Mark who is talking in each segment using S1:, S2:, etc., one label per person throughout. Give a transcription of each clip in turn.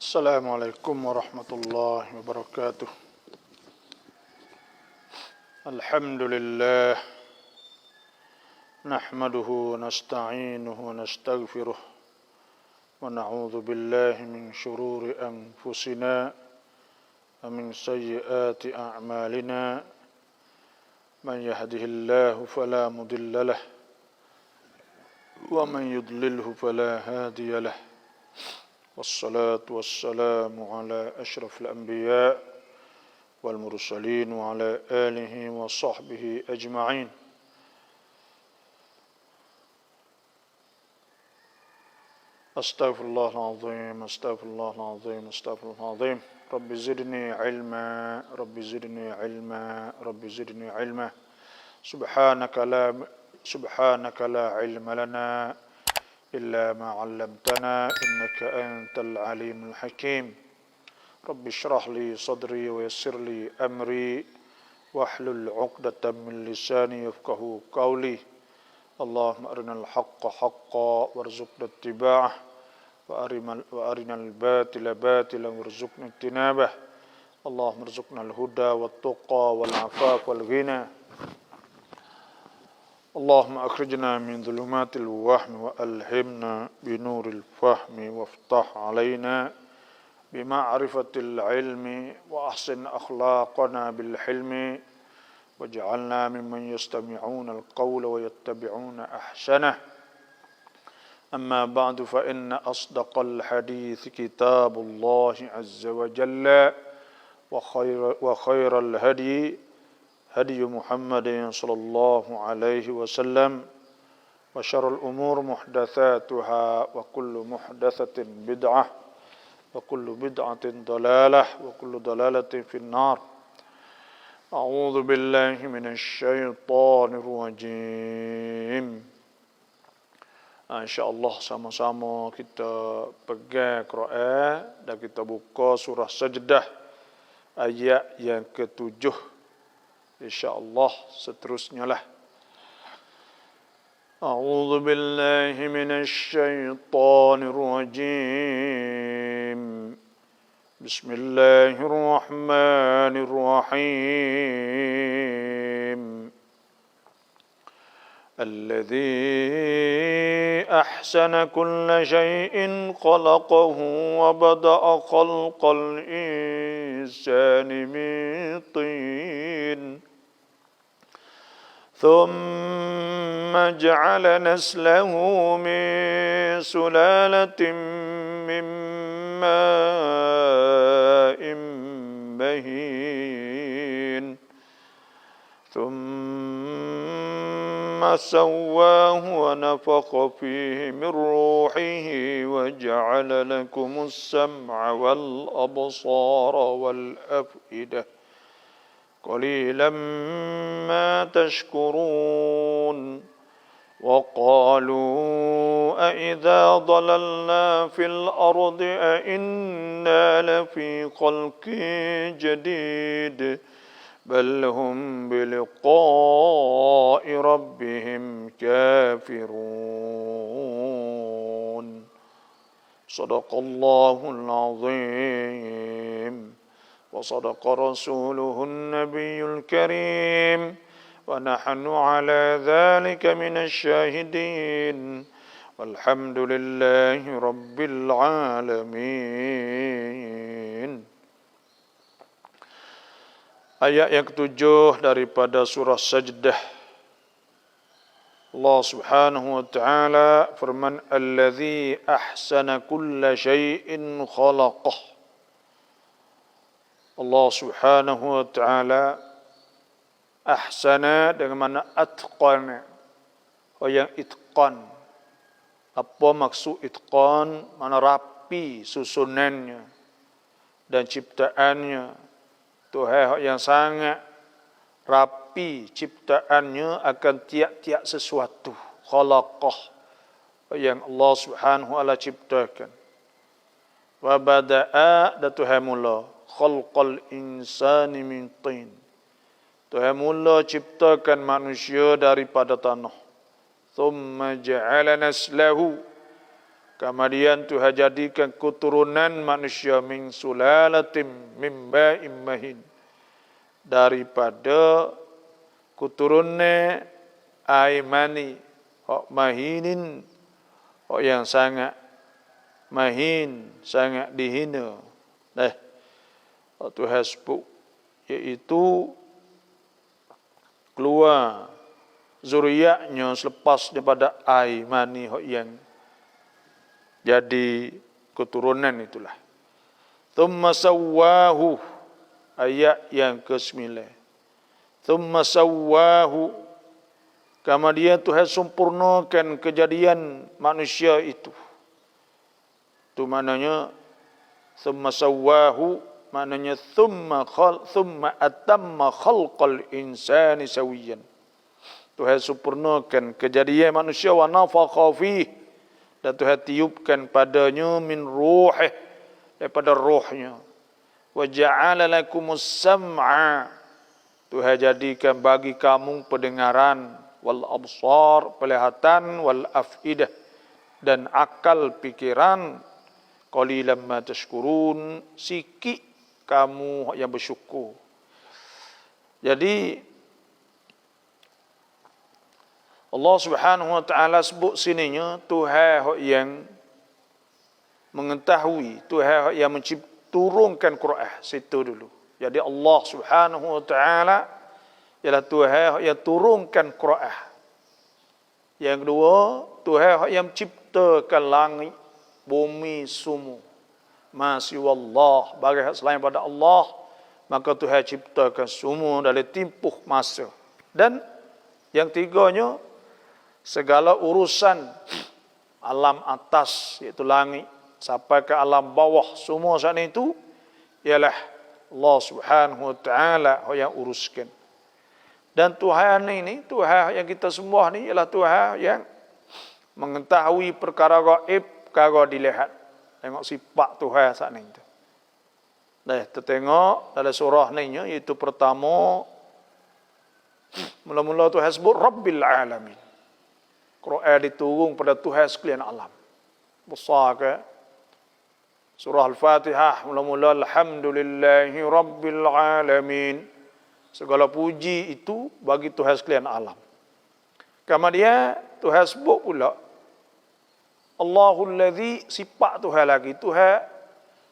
S1: Assalamualaikum warahmatullahi wabarakatuh. Alhamdulillah. Nahmaduhu wa nasta'inuhu wa nastaghfiruh. Wa na'udzu billahi min shururi anfusina wa min sayyiati a'malina. Man yahdihillahu fala mudilla lahu wa man yudlilhu fala hadiya lahu. Wassalatu wassalamu ala ashrafil anbiya wal mursalin wa ala alihi wa sahbihi ajma'in. Astaghfirullahaladzim, astaghfirullahaladzim, astaghfirullahaladzim. Rabbi zidni ilma, Rabbi zidni ilma, Rabbi zidni ilma. Subhanaka la ilma lana إلا ما علمتنا إنك أنت العليم الحكيم. رب اشرح لي صدري ويسر لي أمري واحلل عقدة من لساني يفقه قولي. اللهم أرنا الحق حقا وارزقنا اتباعه وأرنا الباطل باطلا وارزقنا اجتنابه. اللهم ارزقنا الهدى والتقى والعفاف والغنى. اللهم أخرجنا من ظلمات الوهم وألهمنا بنور الفهم وافتح علينا بمعرفة العلم وأحسن أخلاقنا بالحلم واجعلنا ممن يستمعون القول ويتبعون أحسنه. أما بعد فإن أصدق الحديث كتاب الله عز وجل وخير الهدي هدي محمد صلى الله عليه وسلم وشر الأمور محدثاتها وكل محدثة بدعة وكل بدعة ضلالة وكل ضلالة في النار. أعوذ بالله من الشيطان الرجيم. InsyaAllah sama-sama kita pegang Quran dan kita buka surah Sajdah ayat yang ke-7. InsyaAllah seterusnya lah. A'udzu billahi minasy syaithanir rajim. Bismillahirrahmanirrahim. Alladzi ahsana kulla syai'in khalaqahu wa bada'a khalqal insani min tin. ثم جعل نسله من سلالة من ماء مهين ثم سواه ونفخ فيه من روحه وجعل لكم السمع والأبصار والأفئدة قليلا ما تشكرون. وقالوا أإذا ضللنا في الأرض أإنا لفي خلق جديد بل هم بلقاء ربهم كافرون. صدق الله العظيم وصدق رسوله النبي الكريم ونحن على ذلك من الشاهدين والحمد لله رب العالمين. Ayat yang ke-7 daripada surah Sajdah. Allah Subhanahu wa taala firman, "Allazi ahsana kulla syai'in khalaqah." Allah Subhanahu wa taala ahsana dengan makna atqan. Oh, yang itqan. Apa maksud itqan? Mana rapi susunannya dan ciptaannya. Tuhan yang sangat rapi ciptaannya akan tiap-tiap sesuatu. Khalaqah. Yang Allah Subhanahu wa taala ciptakan. Wa bada'a dan Tuhan mula khalqal insani min tin. Tuhan mula ciptakan manusia daripada tanah. Thumma ja'ala naslahu. Kemudian Tuhan jadikan keturunan manusia min sulalatim min ba'im mahin, daripada keturunan air mani hak mahinin, hak yang sangat mahin, sangat dihina. Tuhan sebut iaitu keluar zuriatnya selepas daripada air mani hak yang jadi keturunan itulah. Thumma sawwahu, ayat yang ke-9. Thumma sawwahu, kemudian Tuhan sempurnakan kejadian manusia itu. Itu maknanya thumma sawwahu, maknanya thumma atamma khalqal insani sawiyan. Tuhan sempurnakan kejadian manusia wa nafakha fihi, dan Tuhan tiupkan padanya min ruhih, daripada rohnya. Wa ja'ala lakumus sam'a, Tuhan jadikan bagi kamu pendengaran, wal absar, penglihatan, wal afidah, dan akal pikiran. Qalilan ma tashkurun, sikit kamu yang bersyukur. Jadi Allah Subhanahu wa taala sebut sininya Tuhan yang mengetahui, Tuhan yang turunkan Quran situ dulu. Jadi Allah Subhanahu wa taala ialah Tuhan yang turunkan Quran. Yang kedua, Tuhan yang menciptakan langit, bumi semua. Masih wallah, bagi selain pada Allah, maka Tuhan ciptakan semua dalam tempoh masa. Dan yang tiganya, segala urusan alam atas, iaitu langit, sampai ke alam bawah, semua saat itu ialah Allah Subhanahu wa taala yang uruskan. Dan Tuhan ini, Tuhan yang kita sembah ni ialah Tuhan yang mengetahui perkara gaib, perkara dilihat. Tengok sifat Tuhan saat ini. Kita tengok dalam surah ni, iaitu pertama, mula-mula Tuhan sebut Rabbil Alamin. Quran diturun pada Tuhan sekalian alam. Besar ke? Surah Al-Fatihah mula-mula alhamdulillahi rabbil alamin. Segala puji itu bagi Tuhan sekalian alam. Kemudian Tuhan sebut pula Allahul ladzi, sifat Tuhan lagi, Tuhan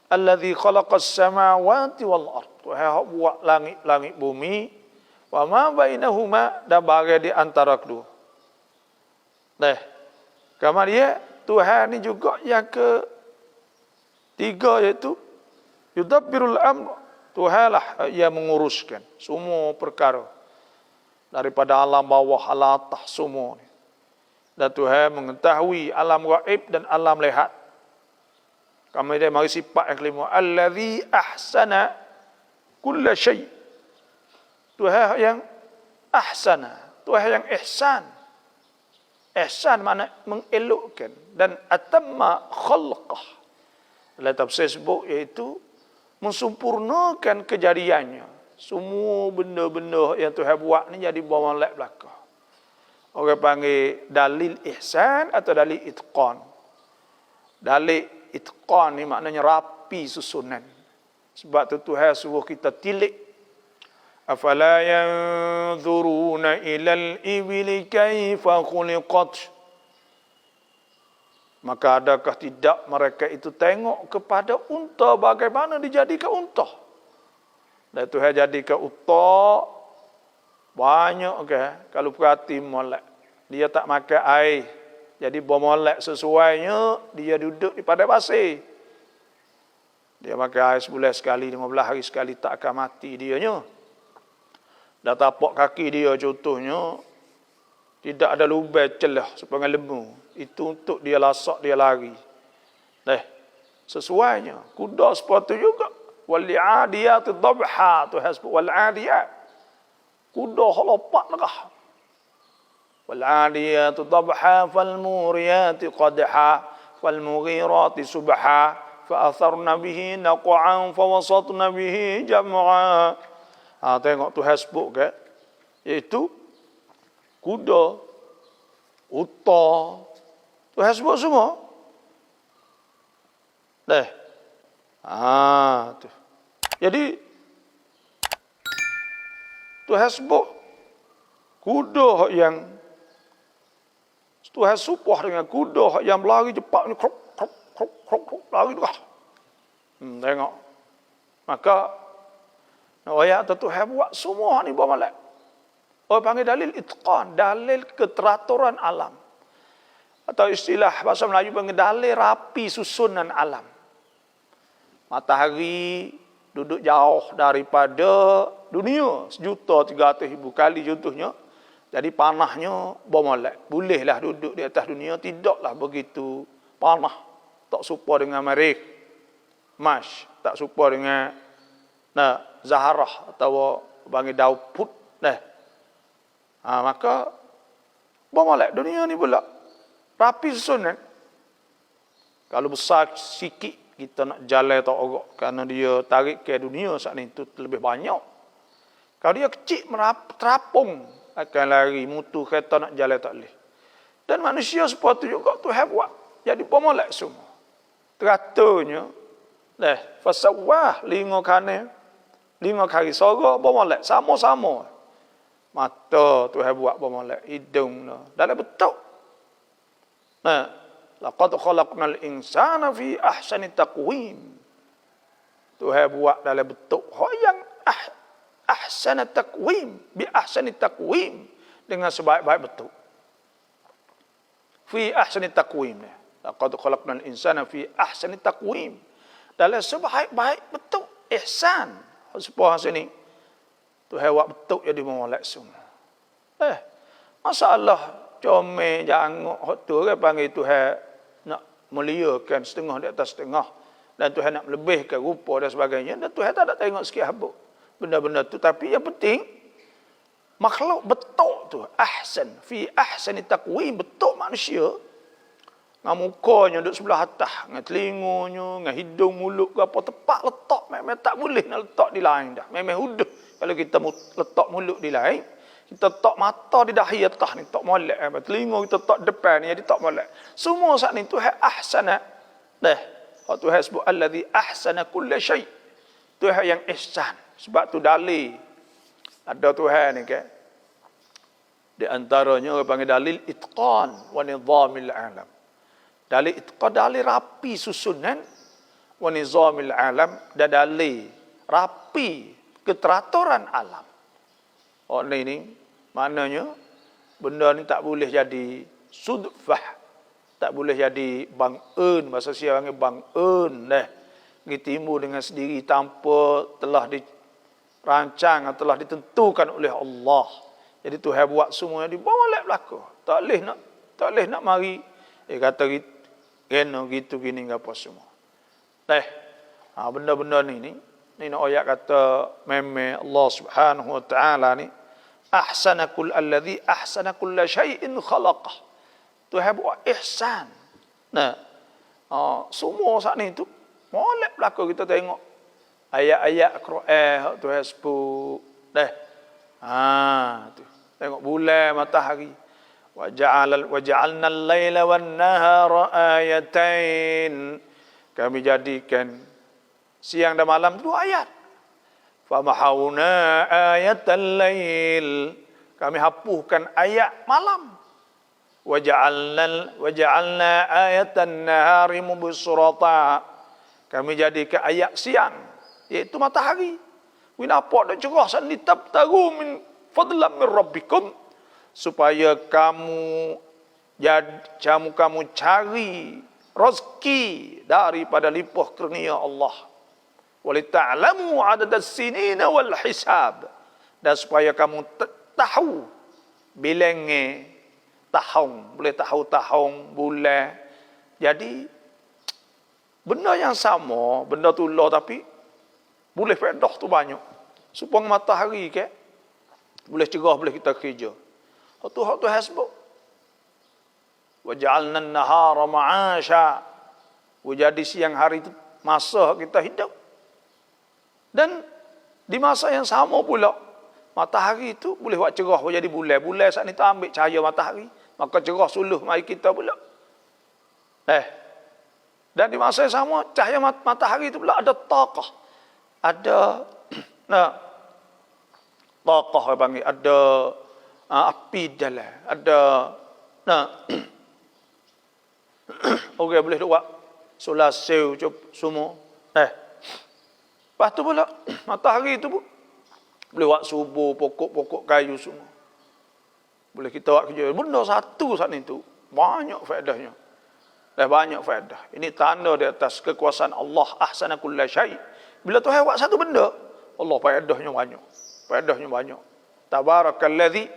S1: alladzi khalaqas samawati wal ard. Tuhan buat langit-langit bumi, wa ma bainahuma, dan bagai di antara kedua. Kemudian Tuhan ini juga yang ketiga, iaitu yudabbirul amr. Tuhanlah yang menguruskan semua perkara daripada alam bawah, alam atas semua. Dan Tuhan mengetahui alam gaib dan alam lihat. Kemudian mari sifat yang kelima, allazi ahsana kulla syai'. Tuhan yang ahsana, Tuhan yang ihsan. Ihsan makna mengelokkan, dan atamma khalqah, dalam tafsir sebut iaitu mensempurnakan kejadiannya. Semua benda-benda yang Tuhan buat ni jadi bawah molek belaka. Orang panggil dalil ihsan atau dalil itqan. Dalil itqan ni maknanya rapi susunan. Sebab tu Tuhan suruh kita tilik. Afala yanzuruna ilal ibili kaifa khuliqat. Maka adakah tidak mereka itu tengok kepada unta, bagaimana dijadikan unta. Dan Tuhan jadikan unta banyak ke, kalau perhati molek. Dia tak makan air. Jadi bermolek sesuainya, dia duduk di padang pasir. Dia makan air sebulan sekali, 15 hari sekali, tak akan mati dianya. Dan tapak kaki dia contohnya tidak ada lubang celah sepanjang lembu. Itu untuk dia lasak, dia lari. Sesuainya. Kuda seperti juga. Wal-'adiyati dhabha, Tuhan sebut wal-'adiyat. Kuda lompat negah. Wal-'adiyati dhabha fal-muriyati qadha fal-mughirati subha fa-atharna bihi naq'an fa-wasatna bihi jam'a. Tengok Tuhan sebut ke, iaitu kuda, unta. Tuhan sebut semua. Dah. Tu. Jadi Tuhan sebut kuda yang Tuhan sumpah dengan kuda yang berlari cepat ni, krok krok krok krok krok lari tu. Tengok. Maka ayat tu Tuhan buat semua ni bermalak. Orang panggil dalil itqan, dalil keteraturan alam. Atau istilah bahasa Melayu panggil dalil rapi susunan alam. Matahari duduk jauh daripada dunia 1.300.000 kali contohnya. Jadi panahnya bermolek. Bolehlah duduk di atas dunia, tidaklah begitu panah. Tak serupa dengan Marikh, Mars, tak serupa dengan Zahrah atau panggil Dauput. Maka bermolek dunia ni pula rapi susunan. Kalau besar sikit kita nak jalan tak orok kerana dia tarik ke dunia saat ni tu lebih banyak. Kalau dia kecil terapung akan lari mutu kereta nak jalan tak boleh. Dan manusia seperti itu juga Tuhan buat jadi pemolek semua. Teraturnya fasawah 5 kanan 5 kali sora pemolek sama-sama. Mata Tuhan buat pemolek, hidung dalam bentuk. Laqad khalaqnal insana fi ahsani taqwim. Tuhan buat dalam bentuk yang ahsani taqwim, bi ahsani taqwim, dengan sebaik-baik bentuk. Fi ahsani taqwim. Laqad khalaqnal insana fi ahsani taqwim. Dalam sebaik-baik bentuk, ihsan. Sebuah sini Tuhan buat bentuk jadi molek semua. Masalah comel jangok hak tu orang panggil Tuhan nak muliakan setengah di atas setengah, dan Tuhan nak melebihkan rupa dan sebagainya, dan Tuhan tak ada tengok sikit habuk benda-benda tu. Tapi yang penting makhluk betul tu ahsan fi ahsani taqwim, betul manusia dengan mukanya duduk sebelah atas, dengan telinganya, dengan hidung, mulut ke apa, tepat letak memang tak boleh nak letak di lain dah. Memang udah kalau kita letak mulut di lain, kita letak mata di dahi atas ni tak molek, telinga kita letak depan ni jadi tak molek. Semua saat ni Tuhan ahsana. Tuhan sebut allazi ahsana kulla syai. Tuhan yang ihsan. Sebab tu dalil ada Tuhan ni kan. Di antaranya orang panggil dalil itqan wa nizamil alam. Dalil itqan, dalil rapi susunan, wa nizamil alam, dan dalil rapi keteraturan alam. Ni maknanya benda ni tak boleh jadi sudfah, tak boleh jadi bang-eun, bahasa Sia panggil bang-eun timbul dengan sendiri tanpa telah dirancang atau telah ditentukan oleh Allah. Jadi Tuhan buat semua di bawah lek belaka. Tak boleh nak mari kata kena gitu gini apa semua. Benda-benda ni nak ayat kata meme Allah Subhanahu wa taala ni ahsana alladhi ahsana kulla syai'in khalaqah. Tuhan buat ihsan. Semua saat ni tu molek belaka kita tengok ayat-ayat Quran Tuhan sebut tu. Tengok bulan, matahari. Waja'alna al-laila wan-nahara ayatain. Kami jadikan siang dan malam 2 ayat. Famahawna ayatal lail. Kami hapuskan ayat malam. Waja'alna ayatan nahari mubsirata. Kami jadikan ayat siang, iaitu matahari. Winapa dak cerah sani tabtagu min fadlan min rabbikum, supaya kamu cari rezeki daripada limpah kurnia Allah. Walita'lamu 'adadas sinina wal hisab, dan supaya kamu tahu bilangnya tahun, boleh tahu tahun, bulan. Jadi benda yang sama, benda tulah tapi boleh faedah tu banyak. Supaya matahari ke boleh cerah, boleh kita kerja. Hak tu hasbuk. Wa ja'alna an-nahara ma'asha. Jadi siang hari itu masa kita hidup. Dan di masa yang sama pula matahari itu boleh buat cerah jadi bulan. Bulan saat ni tak ambil cahaya matahari, maka cerah suluh mari kita pula. Dan di masa yang sama cahaya matahari itu pula ada taqah. Ada taqah panggil, ada api dalam, ada orang boleh buat solar cell semua. Lepas tu pula matahari tu pun boleh buat subuh, pokok-pokok kayu semua. Boleh kita buat kerja. Benda satu saat itu banyak faedahnya. Banyak faedah. Ini tanda di atas kekuasaan Allah ahsana kulla syai'. Bila Tuhan buat satu benda, Allah faedahnya banyak. Faedahnya banyak. Tabarakalladzi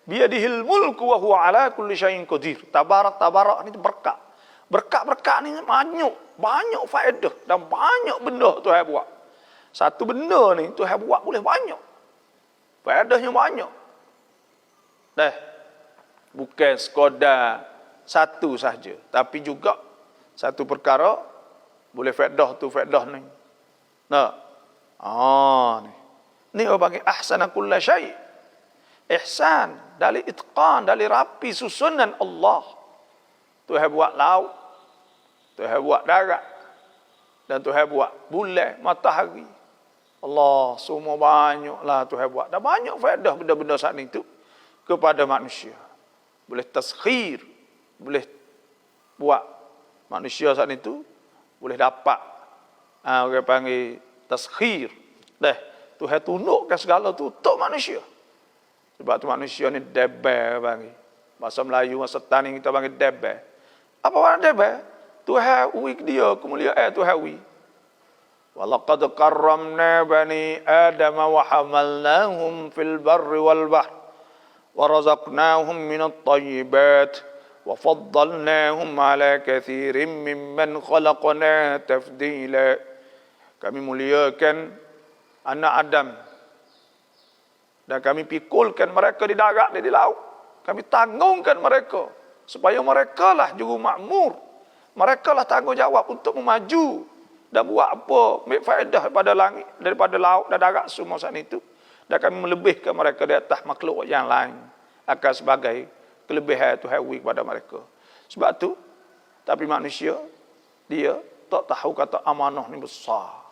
S1: biyadihil mulku wa huwa ala kulli syai'in qadir. Tabarak ni berkat. Berkat ni banyak faedah dan banyak benda Tuhan buat. Satu benda ni Tuhan buat boleh banyak. Faedahnya banyak. Bukan sekadar satu sahaja, tapi juga satu perkara boleh faedah tu faedah ni. Ni orang panggil ahsana kulla syai'. Ihsan dari itqan, dari rapi susunan Allah. Tuhan buat laut, Tuhan buat darat, dan Tuhan buat bulan, matahari. Allah, semua banyaklah Tuhan buat. Dan banyak faedah benda-benda saat itu kepada manusia. Boleh taskhir, boleh buat manusia saat itu boleh dapat orang panggil taskhir. Tuhan tundukkan segala tu untuk manusia. Sebab tu manusia ni deber panggil. Bahasa Melayu, bahasa Tani kita panggil deber. Apa makna deber? Tuhan uik dia kemuliaan Tuhan uik. Walaqad karramna bani Adam wa hamalnahum fil barri wal bahr wa razaqnahum minat thayyibat وَفَضَّلْنَاهُمْ عَلَى كَثِيرٍ مِّمَّنْ خَلَقْنَا تَفْضِيلًا. Kami muliakan anak Adam dan kami pikulkan mereka di darat dan di laut. Kami tanggungkan mereka supaya mereka lah juru makmur. Mereka lah tanggungjawab untuk memaju dan buat apa, ambil faedah daripada langit, daripada laut dan darat semua saat itu. Dan kami melebihkan mereka di atas makhluk yang lain akan sebagai kelebihan Tuhan kepada mereka. Sebab tu, tapi manusia, dia tak tahu kata amanah ni besar.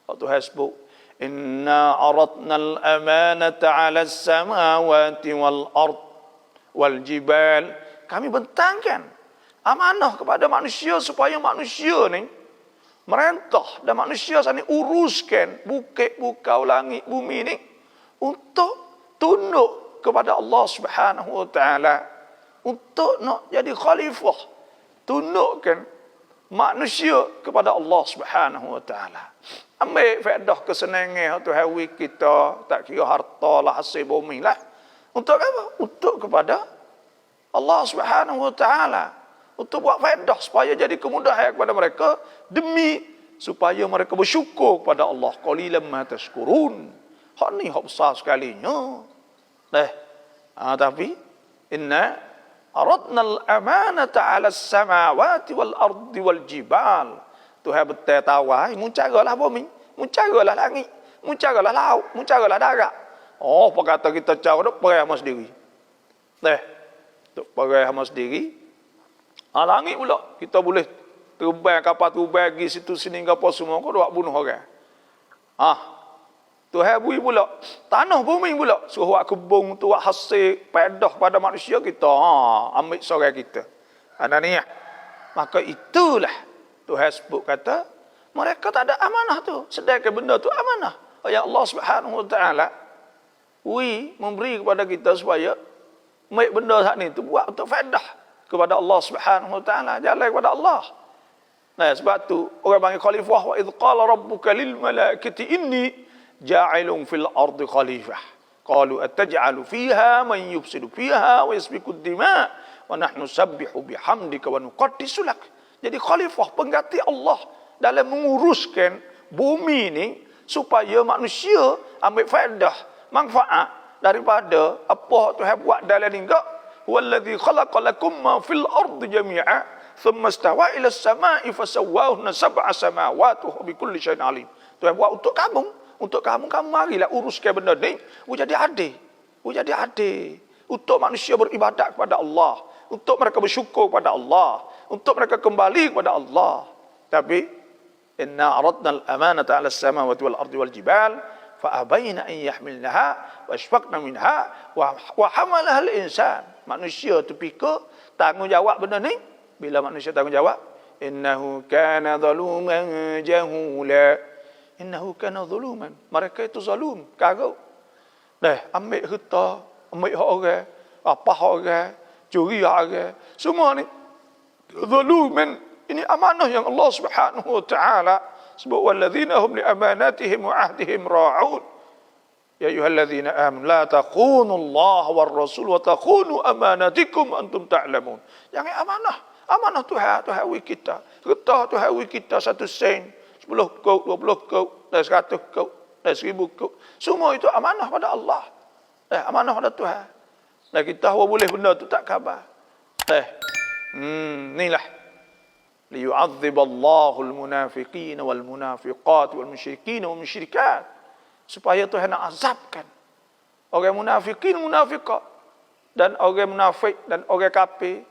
S1: Tuhan sebut, Inna aratna al-amanata ala samawati wal-ard wal-jibal. Kami bentangkan amanah kepada manusia supaya manusia ni merentah dan manusia sana uruskan bukit, bukau, langit, bumi ni untuk tunduk kepada Allah Subhanahu wa taala. Untuk nak jadi khalifah, tundukkan manusia kepada Allah Subhanahu wa taala. Ambil faedah kesenangan Tuhan kita, tak kira harta lah, hasil bumi lah. Untuk apa? Untuk kepada Allah Subhanahu wa taala. Untuk buat faedah supaya jadi kemudahan kepada mereka, demi supaya mereka bersyukur kepada Allah. Qalilan ma tashkurun. Hak ni hak besar sekalinya. Tapi inna aradna al-amanata 'ala as-samawati wal-ardi wal-jibal. Tuhan betul tawai, muncaralah bumi, muncaralah langit, muncaralah laut, muncaralah darat. Apa kata kita cara dak perai sama sendiri. Dak perai sama sendiri. Langit pula kita boleh terbang kapal terbang pergi situ sini apa semua kau buat bunuh orang. Tuhan bui pula tanah bumi pula suruh buat kebun tu buat hasil pedah pada manusia kita. Ambil sorang kita. Ananiah. Maka itulah Tuhan sebut kata mereka tak ada amanah tu. Sedangkan benda tu amanah. Ya Allah Subhanahu wa taala memberi kepada kita supaya ambil benda hak ni tu buat untuk faedah kepada Allah Subhanahu wa taala, jalan kepada Allah. Sebab tu orang panggil khalifah, wa idz qala rabbuka lil malaikati inni ja'ilun fil ardi khalifah. Qalu ataj'alu fiha man yufsidu fiha wa yasfiku ad-dima' wa nahnu nusabbihu bihamdika wa nuqaddisu lak. Jadi khalifah pengganti Allah dalam menguruskan bumi ni supaya manusia ambil faedah, manfaat daripada apa Tuhan buat dalam ni. Huwallazi khalaqa lakum ma fil ardi jami'a thumma istawa ila as-sama'i fasawwahunna sab'a samawati wa bikulli syai'in 'alim. Tuhan buat untuk kamu marilah uruskan benda ni, jadi adil. Jadi adil. Untuk manusia beribadat kepada Allah, untuk mereka bersyukur kepada Allah, untuk mereka kembali kepada Allah. Tapi inna aradna al-amanata 'ala as-samawati wal ardi wal jibal fa abaina an yahmilnaha wa ashfaqna minha wa hamalaha al-insan. Manusia tu pikir tanggungjawab benda ni. Bila manusia tanggungjawab, innahu kana zaluman jahula. Innahu kana zaluman. Mereka itu zalum, karut. Ambil harta, ambil hak orang, apa hak orang, curi hak orang. Semua ni zaluman. Ini amanah yang Allah Subhanahu wa taala sebut walladzina hum li amanatihim wa ahdihim ra'un. Ya ayyuhalladzina amanu la takhunu Allah war rasul wa takhunu amanatikum antum ta'lamun. Jangan amanah. Amanah Tuhan, Tuhan wi kita. Harta Tuhan wi kita 1 sen, 10 kau, 20 kau, dan 100 kau, dan 1000 kau. Semua itu amanah pada Allah. Amanah pada Tuhan. Dan kita boleh benda tu tak khabar. Inilah ليعذب الله المنافقين والمنافقات والمشركين والمشركات, supaya Tuhan nak azabkan orang munafikin munafiqat dan orang munafik dan orang kafir.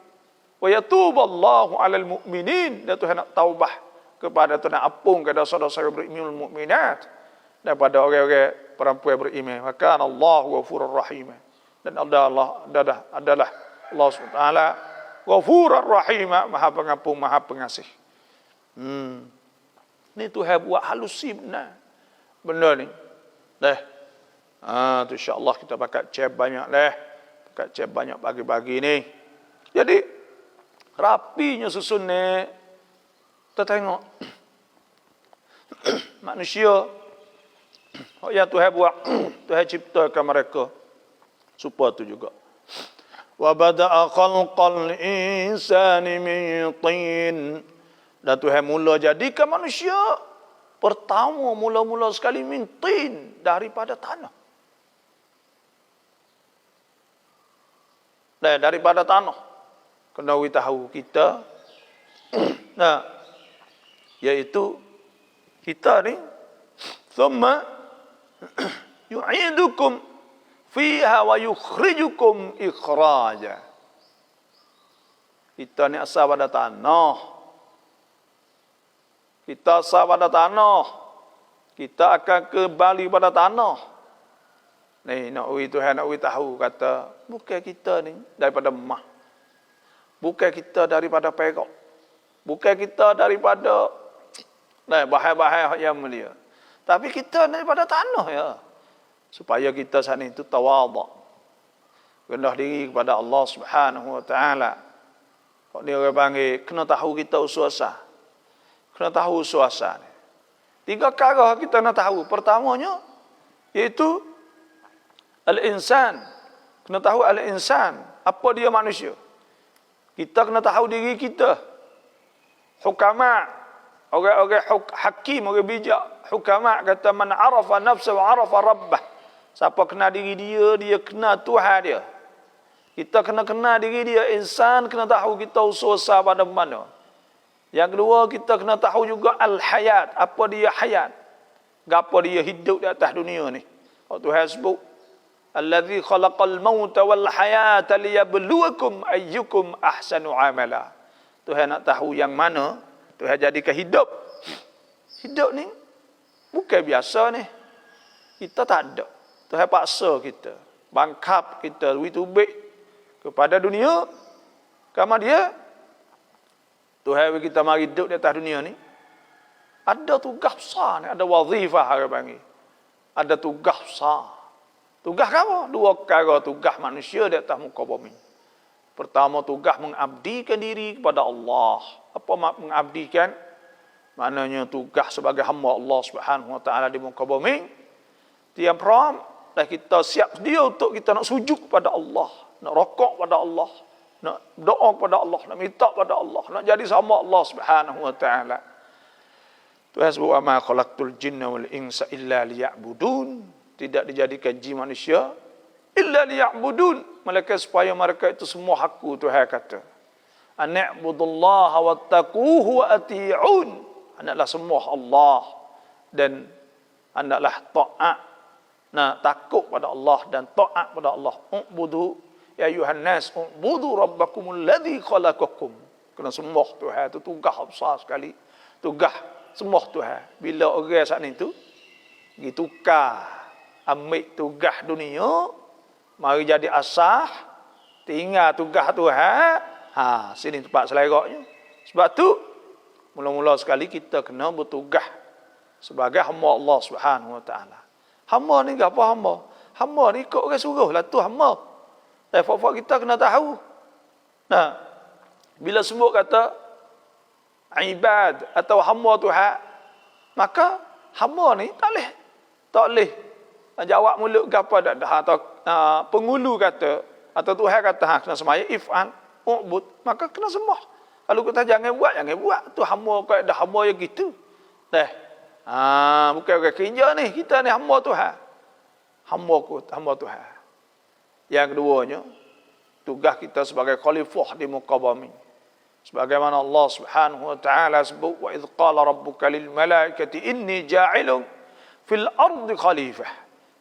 S1: Wa yatuballahu 'alal mu'minin, dan Tuhan nak taubah kepada Tuhan, nak ampun kepada saudara-saudara beriman mukminat daripada orang-orang perempuan beriman. Maka Allah ghafurur rahim, dan adalah Allah Subhanahu wa taala Ghafurur Rahim, Maha Pengampun, Maha Pengasih. Ni Tuhan buat halusi benar benda ni. Tu insya-Allah kita pakai cep banyak pakai cep banyak bagi-bagi ni. Jadi rapinya susun ni. Kita tengok manusia yang Tuhan buat, Tuhan ciptakan mereka supaya tu juga. وَبَدَأَ خَلْقَ الْإِنسَانِ مِنْ طِينٍ, dan Tuhan mula jadikan manusia pertama mula-mula sekali min tin, daripada tanah. Daripada tanah. Kena tahu kita iaitu kita ni thumma yu'idukum fiha wa yukhrijukum ikhraja. Kita ni asal pada tanah. Kita asal pada tanah. Kita akan kembali pada tanah. Ni nak Tuhan nak tahu kata bukan kita ni daripada emas. Bukan kita daripada perak. Bukan kita daripada bahan-bahan yang mulia. Tapi kita daripada tanah ya. Supaya kita saat itu tawaduk, rendah diri kepada Allah Subhanahu wa taala. Kok dia orang panggil kena tahu kita usuasa. Kena tahu usuasa ni. 3 perkara kita nak tahu. Pertamanya iaitu al-insan. Kena tahu al-insan, apa dia manusia. Kita kena tahu diri kita. Hukama, orang-orang hakim, orang bijak. Hukama kata man arafa nafsa wa arafa rabbah. Siapa kenal diri dia, dia kenal Tuhan dia. Kita kena kenal diri dia. Insan kena tahu kita usaha pada mana. Yang kedua, kita kena tahu juga al-hayat. Apa dia hayat. Apa dia hidup di atas dunia ni. Tuhan sebut, Alladhi khalaqal mauta wal hayata liyabluwakum ayyukum ahsanu amala. Tuhan nak tahu yang mana. Tuhan jadikan hidup. Hidup ni bukan biasa ni. Kita tak ada. Tuhan paksa kita, bangkap kita, witubik kepada dunia. Karena dia, Tuhan kita mari hidup di atas dunia ni. Ada tugas besar ni, ada wazifah orang panggil. Ada tugas besar. Tugas apa? 2 perkara tugas manusia di atas muka bumi. Pertama, tugas mengabdikan diri kepada Allah. Apa mengabdikan? Maknanya tugas sebagai hamba Allah Subhanahu wa taala di muka bumi. Tiap pram dan kita siap dia untuk kita nak sujud kepada Allah, nak rokok pada Allah, nak doa kepada Allah, nak minta kepada Allah, nak jadi sama Allah Subhanahu wa taala. Tuhan sebut ma khalaqtul jinna wal insa illa liya'budun. Tidak dijadikan jin manusia illa liya'budun, melainkan supaya mereka itu semua aku. Tuhan kata an'budullaha wattaquhu wa ati'un. Hendaklah sembah Allah dan hendaklah taat. Takut pada Allah dan taat pada Allah. U'budu ya ayuhan nas, u'budu rabbakumul ladzi khalaqakum. Kena sembah Tuhan, itu tugas besar sekali. Tugas semua Tuhan. Bila orang saat ni tu pergi tukar ambil tugas dunia, mari jadi asah, tinggal tugas Tuhan. Sini tempat seleraknya. Sebab tu mula-mula sekali kita kena bertugas sebagai hamba Allah Subhanahu Wa Taala. Hamba ni apa hamba? Hamba ni ikut orang suruh lah tu hamba. Dan fak-fak kita kena tahu. Nah, bila sebut kata ibad atau hamba Tuhan, maka hamba ni tak boleh jawab mulut gapo dak atau penghulu kata atau Tuhan kata kena semaya if'an ubud, maka kena sembah. Kalau kita jangan buat tu hamba kau dah hamba yang gitu. Bukan orang kerja ni, kita ni hamba Tuhan. Hamba Tuhan. Yang keduanya, tugas kita sebagai khalifah di muka bumi. Sebagaimana Allah Subhanahu Wa Taala sebut, wa idz qala rabbuka lil malaikati inni ja'ilun fil ardi khalifah.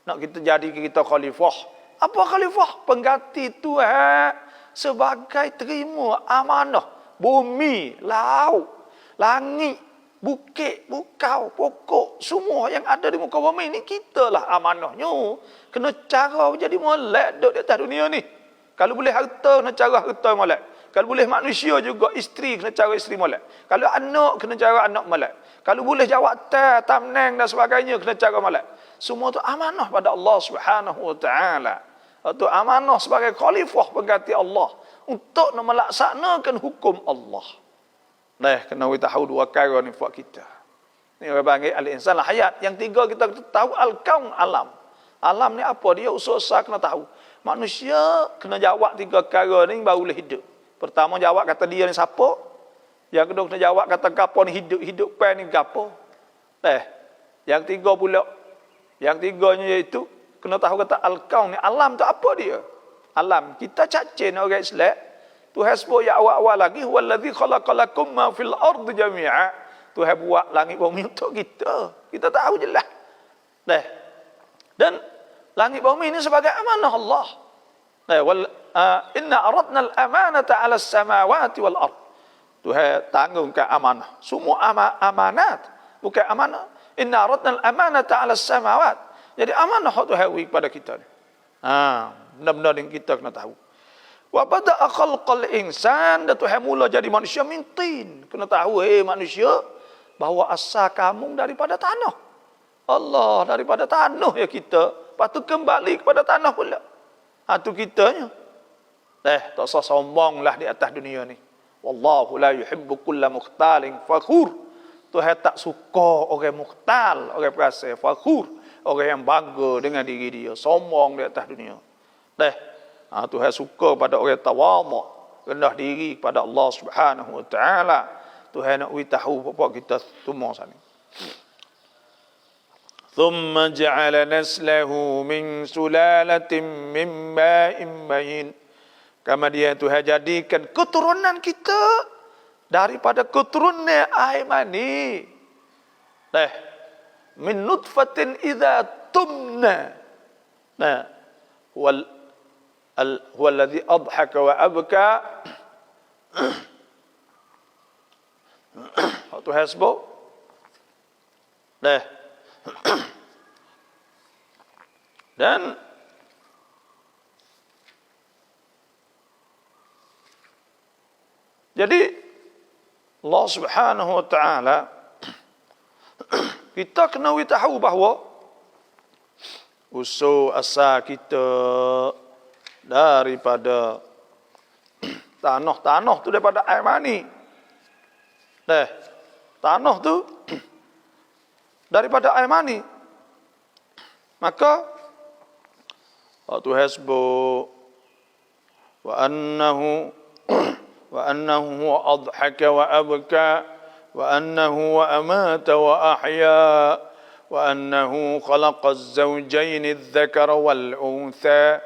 S1: Nak kita jadi kita khalifah. Apa khalifah? Pengganti Tuhan sebagai terima amanah bumi, laut, langit, bukit, bukau, pokok, semua yang ada di muka bumi ni kita lah amanahnya. Kena cara jadi molek duduk di atas dunia ni. Kalau boleh harta, kena cara harta molek. Kalau boleh manusia juga, isteri kena cara isteri molek. Kalau anak, kena cara anak molek. Kalau boleh jawatan, tamneng dan sebagainya, kena cara molek. Semua tu amanah pada Allah Subhanahu Wa Taala. Itu amanah sebagai khalifah pengganti Allah untuk melaksanakan hukum Allah. Kena kita tahu dua perkara ni buat kita. Ni orang panggil al-insan hayat. Yang tiga kita tahu al-kaun, alam. Alam ni apa? Dia usaha kena tahu. Manusia kena jawab tiga perkara ni baru boleh hidup. Pertama jawab kata dia ni siapa? Yang kedua kena jawab kata gapo ni hidup, hidup pen ni gapo? Yang tiga pula. Yang tiganya iaitu kena tahu kata al-kaun ni, alam tu apa dia? Alam. Kita cacin orang Islam. Tuhan sebut ya awal-awal lagi, huwallazi khalaqalakum ma fil ardi jami'a. Tuhan buat langit bumi untuk kita. Kita tahu jelas. Dan langit bumi ini sebagai amanah Allah. Inna aradna al-amanata 'ala as-samawati wal ard. Tuhan tanggungkan amanah. Semua amanat, bukan amanah. Inna aradna al-amanata 'ala as-samawat. Jadi amanah Tuhan bagi kepada kita ni. Benar-benar yang kita kena tahu. Wa bada'a khalqal insan, dan Tuhan mula jadi manusia mintin. Kena tahu manusia bahawa asal kamu daripada tanah. Allah daripada tanah ya kita. Lepas tu kembali kepada tanah pula. Itu kitanya. Tak usah sombonglah di atas dunia ni. Wallahu la yuhibbu kulla mukhtalin fakhur. Tuhan tak suka orang mukhtal, orang perasa fakhur, orang yang bangga dengan diri dia, sombong di atas dunia. Tuhan suka pada orang tawadhu, rendah diri kepada Allah Subhanahu Wa Taala. Tuhan nak tahu apa kita semua sana. Thumma ja'ala naslahu min sulalatin min ma'in mahin. Kemudian Tuhan jadikan keturunan kita daripada keturunan air mani. Min nutfatin idza tumna. Huwa alladhi adhaka wa abka. Tuhan sebut. Dan jadi Allah Subhanahu Wa Taala kita kena tahu bahawa usul asal kita daripada tanah tu daripada air mani. Tanah tu daripada air mani. Maka Tuhan sebut wa annahu adhaka wa abka wa annahu amata wa ahya wa annahu khalaqa az-zawjayn adh-dhakara wal untha.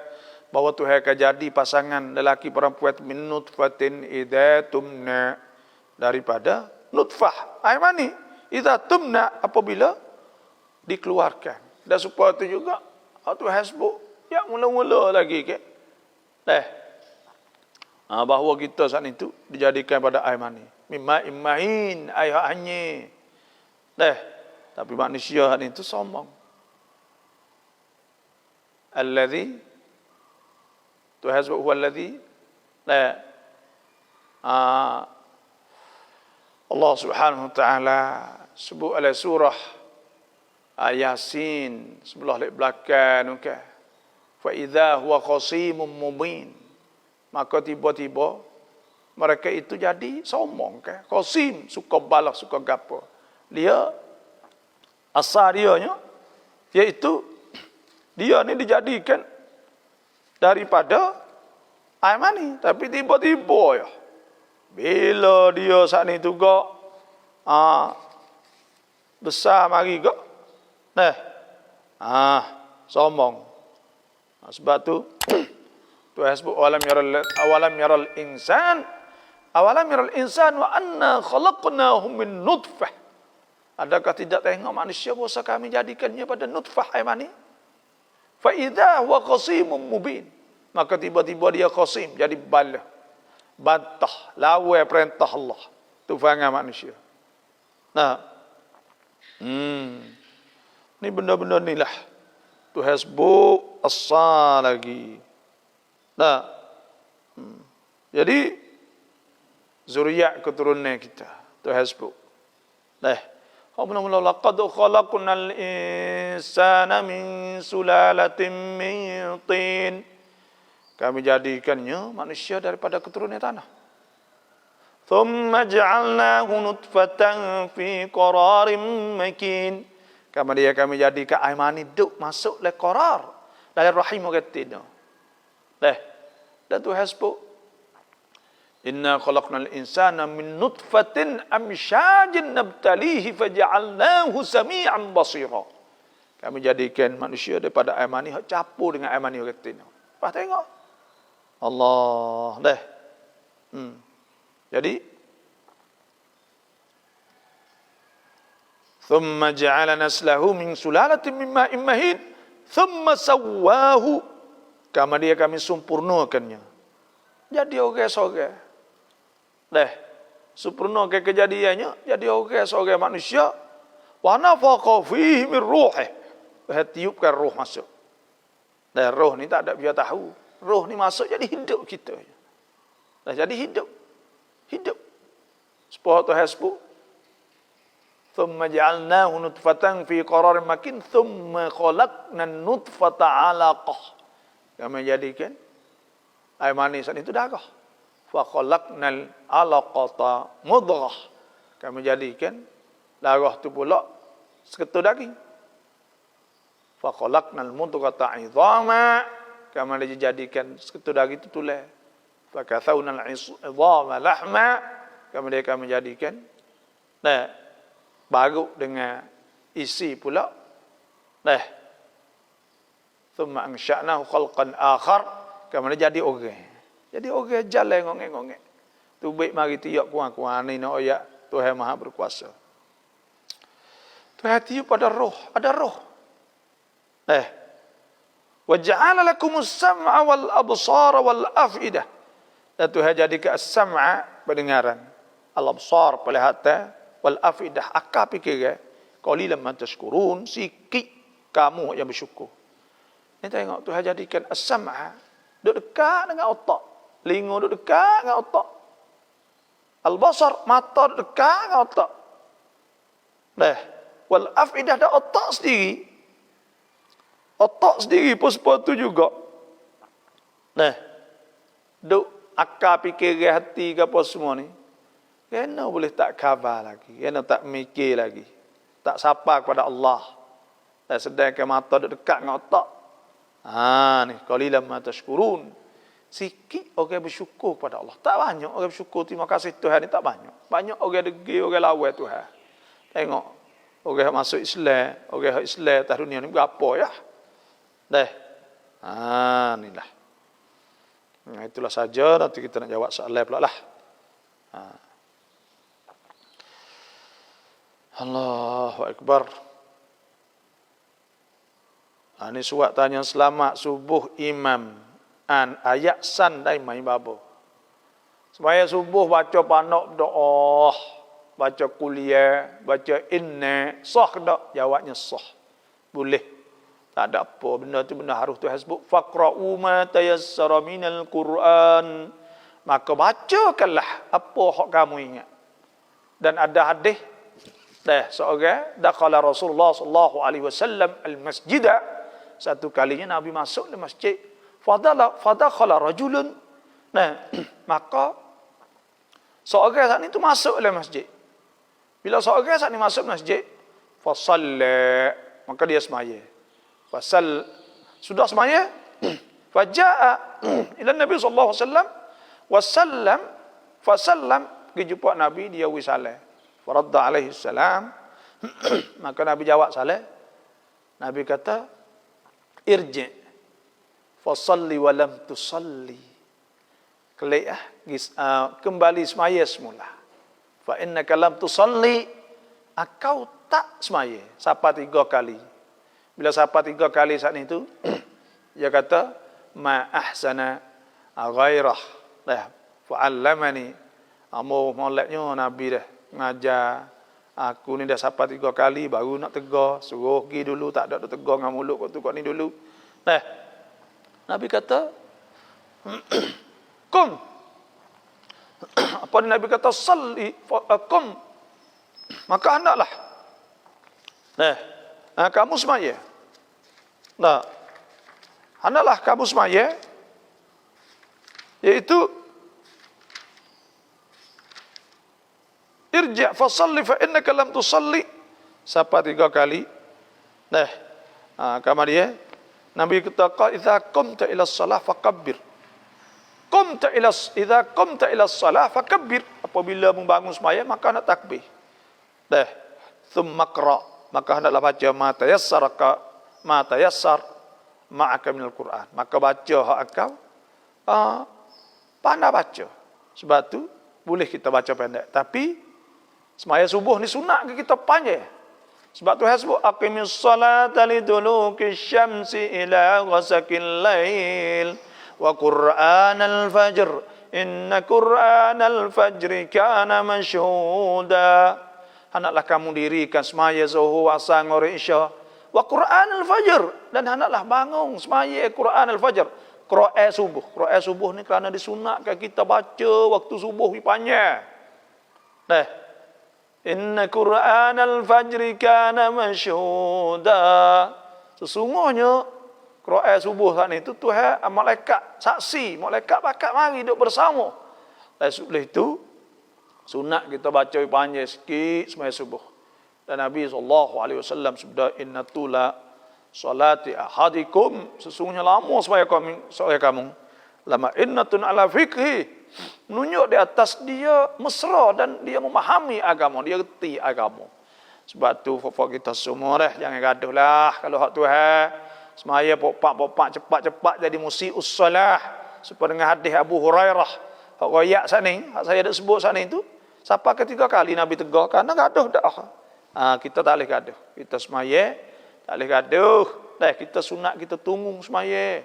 S1: Bahawa Tuhan akan jadi pasangan lelaki perempuan min nutfatin idza tumna, daripada nutfah air mani, idza tumna apabila dikeluarkan. Dan supaya itu juga Tuhan sebut ya mula-mula lagi bahawa kita saat itu dijadikan pada air mani. Mimma immahin ayah hanya. Tapi manusia hari itu sombong. Alladhi Tuhan sebut huwa alladhi Allah Subhanahu wa taala sebut dalam surah Yasin sebelah belakang okay. Fa idza huwa qasimun mubin. Maka tiba-tiba mereka itu jadi sombong ke. Qasim suka balas suka gapo. Dia asal dianya iaitu dia ni dijadikan daripada air mani, tapi tiba-tiba ya bila dia saat ni juga besar mari kok sombong. Sebab tu Tuhan sebut awalam yaral insan wa anna khalaqnahum min nutfah. Adakah tidak tengok manusia bahwa kami jadikannya pada nutfah air mani? Fa idza huwa qasimun mubin. Maka tiba-tiba dia qasim jadi bantah lawan perintah Allah. Tu faham manusia. Nah. Ni benda-benda inilah Tuhan sebut asal lagi. Nah. Jadi zuriat keturunan kita Tuhan sebut. Laqad khalaqnal insana min sulalatin min tin. Kami jadikannya manusia daripada keturunan tanah. Thumma ja'alnahu nutfatan fi qararin makin. Kemudian kami jadikan air mani duk masuk le qarar dalam rahim kita. Dan Tuhan sebut inna khalaqnal insana min nutfatin amsyajin nabtalihi faja'alnahu sami'an basira. Kami jadikan manusia daripada air mani hak campur dengan air mani retina. Pas tengok. Allah Jadi thumma ja'ala naslahu min sulalatin min ma'in mahin thumma sawwahu. Kemudian kami sempurnakannya. Jadi orang-orang sempurna ke kejadiannya jadi orang seorang manusia wa nafaqa fihi min ruhih. Tiupkan roh masuk. Dan roh ni tak ada biar tahu. Roh ni masuk jadi hidup kita. Jadi hidup. Sebab Tuhan sebut thumma ja'alnahu nutfatan fi qararin makin thumma khalaqna an-nutfata 'alaqah. Kami jadikan air manis itu darah. Fa khalaqnal 'alaqata mudghah. Kami jadikan darah tu pula seketul daging. Fa khalaqnal mudghata 'idhama. Kami dijadikan seketul daging itu tulang. Fa kathawnal 'idhama lahma. Kami jadikan baru dengan isi pula. Thumma ansha'nahu khalqan akhar. Kami jadi orang. Jadi orang jalan ngongek-ngongek. Tu baik mari tiap kuang-kuang ni nak ayat Tuhan Maha Berkuasa. Tuhan tiup pada roh, ada roh. Wa ja'ala lakumus sam'a wal absara wal afidah. Dan Tuhan jadikan as-sam'a pendengaran, al-absar penglihatan, wal afidah akal fikir. Qalilan ma tashkurun, sikit kamu yang bersyukur. Ni tengok Tuhan jadikan as-sam'a duduk dekat dengan otak. Telinga duduk dekat dengan otak. Al-basar, mata duduk dekat dengan otak. Wal afidah ada otak sendiri. Otak sendiri pun seperti itu juga. Duk akal fikir hati ke apa semua ni. Kena boleh tak khabar lagi. Kena tak mikir lagi. Tak sapa kepada Allah. Sedangkan mata duduk dekat dengan otak. Ni qalilan ma tashkurun. Sikit orang bersyukur kepada Allah. Tak banyak orang bersyukur terima kasih Tuhan ni, tak banyak. Banyak orang degil, orang lawan Tuhan. Tengok orang masuk Islam, orang Islam atas dunia ni berapa ya? Inilah. Itulah saja, nanti kita nak jawab soalan pula lah. Allahu Akbar. Ini suat tanya selamat subuh imam. Ayat san dai mai babo. Semaya subuh baca panok doa, baca kuliah, baca inna, sah ke tak? Jawabnya sah. Boleh. Tak ada apa. Benda tu benda harus Tuhan sebut. Faqra'u ma tayassara minal Qur'an. Maka bacakanlah apa hak kamu ingat. Dan ada hadis seorang dakhala Rasulullah sallallahu alaihi wasallam al-masjid. Satu kalinya Nabi masuk ke masjid. Fadakhala rajulun. Maka seorang saat itu masuk ke masjid. Bila seorang saat ini masuk masjid, fasalla, maka dia semaya. Sudah semaya, faja'a ila Nabi sallallahu alaihi wasallam fasallam, pergi jumpa Nabi, dia wisalah. Faradda alaihi salam. Maka Nabi jawab salah. Nabi kata, irji' fasalli wa lam tusalli. Kembali semaya semula. Fa innaka lam tusalli, kau tak semaya. Sapa 3 kali. Bila sapa 3 kali saat itu, dia kata, ma ahsana ghairah. Fa'allamani. Moleknya Nabi dah ngajar aku ni dah sapa 3 kali baru nak tegur, suruh pergi dulu, tak ada tegur dengan mulut kau ni dulu. Nabi kata kum. Apa ni Nabi kata salli kum. Maka hendaklah kamu semaya. Hendaklah kamu semaya, iaitu irji' fa salli fa innaka lam tusalli. Sapa 3 kali. Kamar dia Nabi kata idza qumta ila shalah fakabbir. Idza qumta ila shalah fakabbir. Apabila membangun sembahyang maka nak takbir. Thumma qra, maka hendaklah baca ma tayassar ma'aka minal Qur'an. Maka baca hak kau pandai baca. Sebab tu boleh kita baca pendek, tapi semaya subuh ni sunat ke kita panjang. Sebab Tuhan sebut aqimis salata liduluki syamsi ila ghasaqil lail wa qur'anal fajr inna qur'anal fajri kana mashhuda. Hendaklah kamu dirikan semaya zuhur, asar, maghrib, isya wa qur'anal fajr, dan hendaklah bangun semaya qur'anal fajr. Qira'at subuh. Qira'at subuh ni kerana disunatkan kita baca waktu subuh panjang. Inna Qur'anal fajri kana mashhuda. Sesungguhnya qira'at subuh saat itu Tuhan malaikat saksi, malaikat bakat mari duduk bersama. Oleh itu sunat kita baca panjang sikit sembahyang subuh. Dan Nabi SAW sabda, inna tula salati ahadikum, sesungguhnya lama sembahyang kamu, lama innatun ala fikhi, menunjuk di atas dia mesra dan dia memahami agama, dia reti agama. Sebab tu kita semua jangan gaduh lah kalau hak Tuhan semaya popak cepat-cepat jadi musius salah. Seperti dengan hadis Abu Hurairah hak royak sana, hak saya dah sebut sana itu, siapa ketiga kali Nabi tegur kerana gaduh dah. Kita tak boleh gaduh. Kita semaya tak boleh gaduh. Kita sunat kita tunggu semaya.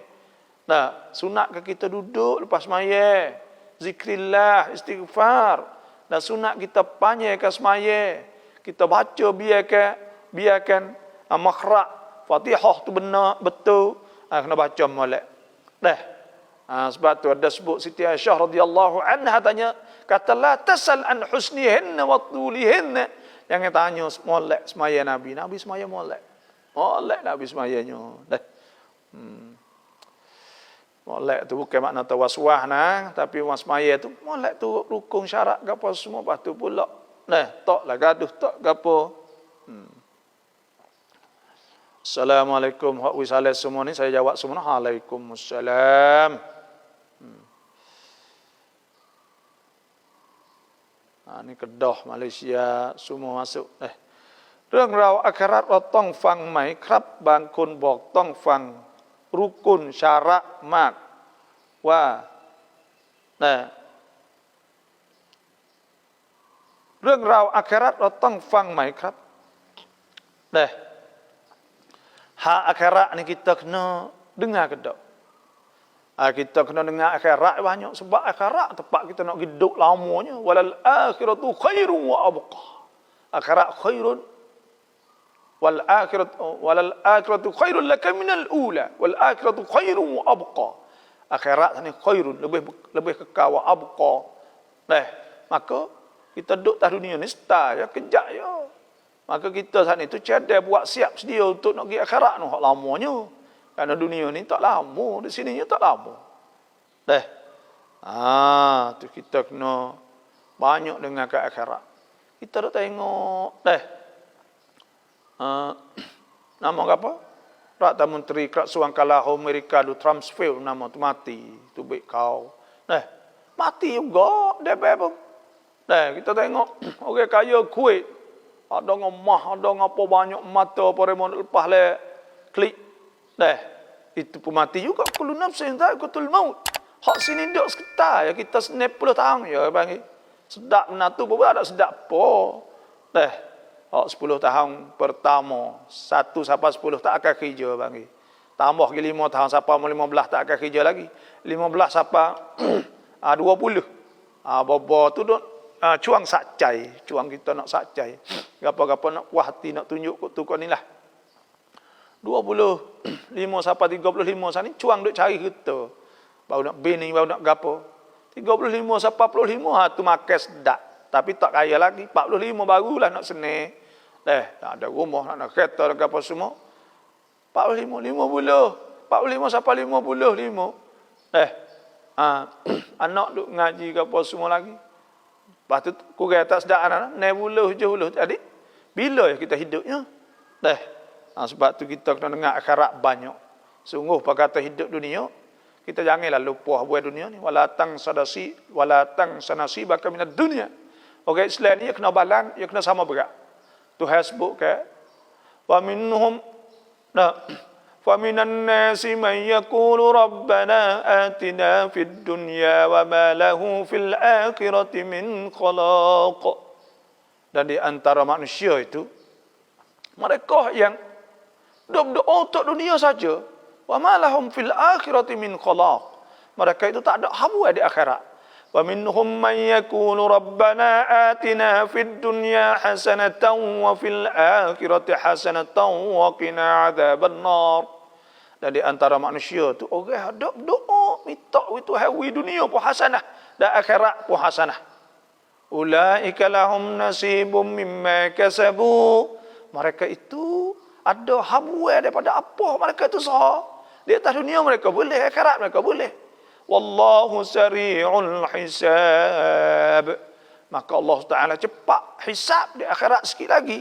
S1: Sunat ke kita duduk lepas semaya, zikrillah, istighfar. Dan sunat kita panjangkan semaya. Kita baca biarkan makhraj Fatihah tu benar betul. Kena baca molek. Sebab tu ada sebut Siti Aisyah radhiyallahu anha tanya, kata la tasal an husnihinna wa tulihinna. Jangan tanya molek semaya Nabi. Nabi semaya molek. Molek Nabi semayanya. Molek tu bukan makna tawaswah tapi semaya tu molek tu rukun syarat gapo semua, lepas tu pula taklah gaduh tak gapo. Assalamualaikum hak wisalah semua ni saya jawab semua. Waalaikumsalam. Ni Kedah Malaysia semua masuk. เรื่องราวอาคราเราต้องฟังไหมครับบางคนบอกต้องฟังรุกุนชาระมากว่าเรื่องราวอาคราเราต้องฟังไหมครับhak akhirat ni kita kena dengar ke tak? Kita kena dengar akhirat banyak sebab akhirat tempat kita nak hidup lamanya. Walal akhiratu khairun wa abqa. Akhirat khairun walal akhiratu khairun laka minal ula wal akhiratu khairun wa abqa. Akhirat ni khairun, lebih kekal wa abqa. Maka kita duduk atas dunia ni start ya, kejap ya. Maka kita saat ni tu cadai buat siap sedia untuk nak pergi akhirat noh lamanya. Kerana dunia ni tak lama, di sininya tak lama. Tu kita kena banyak dengan ke akhirat. Kita dah tengok nama apa? Perdana Menteri Kerajaan Kalah Amerika du Trumpsville nama tu mati, tu baik kau. Mati juga dia pun. Kita tengok orang kaya Kuwait ada ngomah, ada ngapa banyak mata apa remon lepas le klik. Itu pun mati juga. Kullu nafsin dha'iqatul maut. Hak sini duk sekitar ya kita 90 tahun ya bang. Sedap menatu pun ada sedap apa. Hak 10 tahun pertama 1 sampai 10 tak akan kerja bang. Tambah ke 5 tahun sampai 15 tak akan kerja lagi. 15 sampai 20. Bapa tu duk cuang sakcai, cuang kita nak sakcai. Gapo-gapo nak puas hati nak tunjuk tu kau ni lah. 25 sampai 35 sana cuang duk cari kita. Baru nak bini, baru nak gapo. 35 sampai 45 tu makan sedap. Tapi tak kaya lagi. 45 barulah nak senang. Tak ada rumah, nak ada kereta, nak gapo semua. 45, 45 sampai 55. Anak duk ngaji gapo semua lagi. Lepas tu kurang tak sedap anak. 6 bulan, 7 bulan. Jadi bila ya kita hidupnya? Sebab tu kita kena dengar akhirat banyak. Sungguh perkata hidup dunia, kita janganlah lupa buat dunia ni. Walatang sanasi baka minad dunia. Orang Islam ni kena balang, dia kena sama berat. Tuhan sebut ke wa minhum فَمِنَ النَّاسِ مَنْ يَقُولُ رَبَّنَا آتِنَا فِي الدُّنْيَا وَمَا لَهُ فِي الْآخِرَةِ مِنْ خَلَاقٍ. Dan di antara manusia itu, mereka yang berdoa untuk dunia saja, وَمَا لَهُمْ فِي الْآخِرَةِ مِنْ خَلَاقٍ. Mereka itu tak ada habuah di akhirat. وَمِنْهُمْ مَنْ يَقُولُ رَبَّنَا آتِنَا فِي الدُّنْيَا حَسَنَةً وَفِي الْآخِرَةِ حَسَنَةً وَقِنَا عَذَابَ النَّارِ. Dan di antara manusia tu orang ada doa minta itu hawi dunia pun hasanah dan akhirat pun hasanah. Ulaika lahum nasibum mimma kasabu. Mereka itu ada habuah daripada apa mereka itu sah. Di atas dunia mereka boleh, akhirat mereka boleh. Wallahu sari'ul hisab. Maka Allah Taala cepat hisab di akhirat sikit lagi.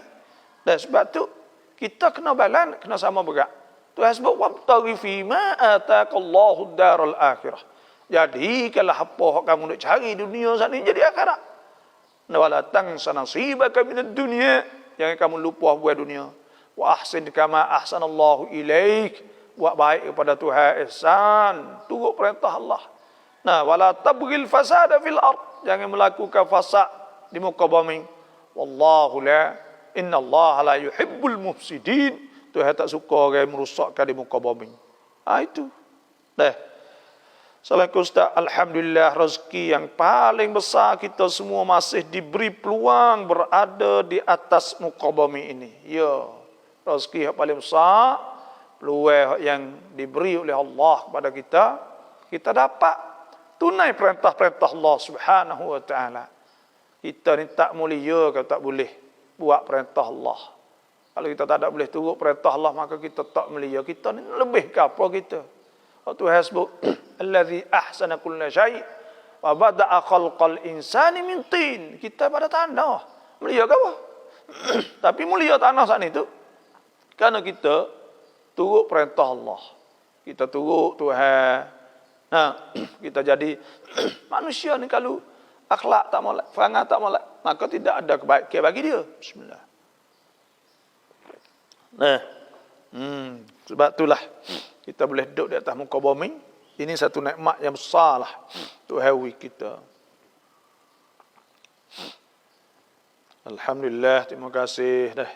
S1: Dan sebab tu kita kena balan, kena sama berat. Tuhan sebut wabtaghi fi ma ataqallahu daral akhirah. Jadi kalau apa kamu nak cari dunia sana jadi akhirat. Wala tansa nasibaka minad dunya. Jangan kamu lupa buat dunia. Wa ahsin kama ahsanallahu ilaik. Buat baik kepada Tuhan ihsan. Turut perintah Allah. Wala tabghil fasada fil ard. Jangan melakukan fasad di muka bumi. Wallahu la innallaha la yuhibbul mufsidin. Tuhan tak suka orang yang merosakkan di muka bumi. Itu. Assalamualaikum Ustaz. Alhamdulillah rezeki yang paling besar kita semua masih diberi peluang berada di atas muka bumi ini. Ya. Rezeki yang paling besar, peluang yang diberi oleh Allah kepada kita, kita dapat tunai perintah-perintah Allah Subhanahu wa taala. Kita ni tak mulia kalau tak boleh buat perintah Allah. Kalau kita tak ada boleh turut perintah Allah, maka kita tak mulia. Kita ni lebih ke apa kita? Waktu hasbuk allazi ahsana kulla syai' wa bada'a khalqal insani min tin. Kita pada tanah. Mulia ke apa? Tapi mulia tanah saat itu kerana kita turut perintah Allah. Kita turut Tuhan. Kita jadi manusia ni kalau akhlak tak molek, perangai tak molek, maka tidak ada kebaikan bagi dia. Bismillah. Sebab itulah kita boleh duduk di atas muka bumi. Ini satu nikmat yang besar lah untuk hawi kita. Alhamdulillah, terima kasih dah.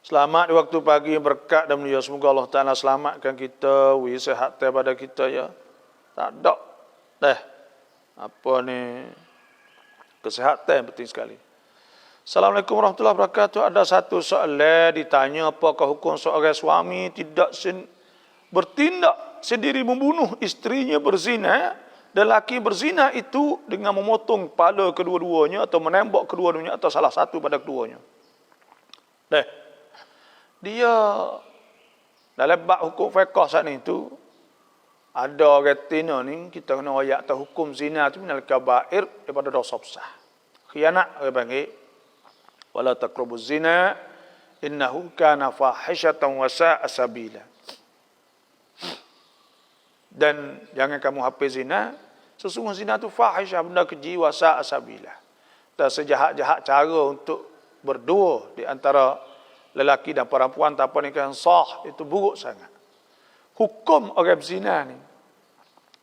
S1: Selamat di waktu pagi yang berkat dan mulia. Semoga Allah Ta'ala selamatkan kita, wi sehat pada kita ya. Tak ada. Apa ni? Kesehatan yang penting sekali. Assalamualaikum warahmatullahi wabarakatuh. Ada satu soalan ditanya, apakah hukum seorang suami tidak bertindak sendiri membunuh isterinya berzina, dan laki berzina itu dengan memotong kepala kedua-duanya atau menembak kedua-duanya atau salah satu pada keduanya. Dia dalam bab hukum fiqh saat itu ada orang tina ni, kita kena ayat tahu hukum zina tu minal kabair, daripada dosa besar. Khianat orang panggil wala taqrabuz zina innahu kana fahishatan wa sa'a sabila. Dan jangan kamu hafaz zina, sesungguhnya zina tu fahisyah, benda keji, wa sa'a sabila. Dan sejahat-jahat cara untuk berdua di antara lelaki dan perempuan tanpa nikah yang sah, itu buruk sangat. Hukum orang berzina ni,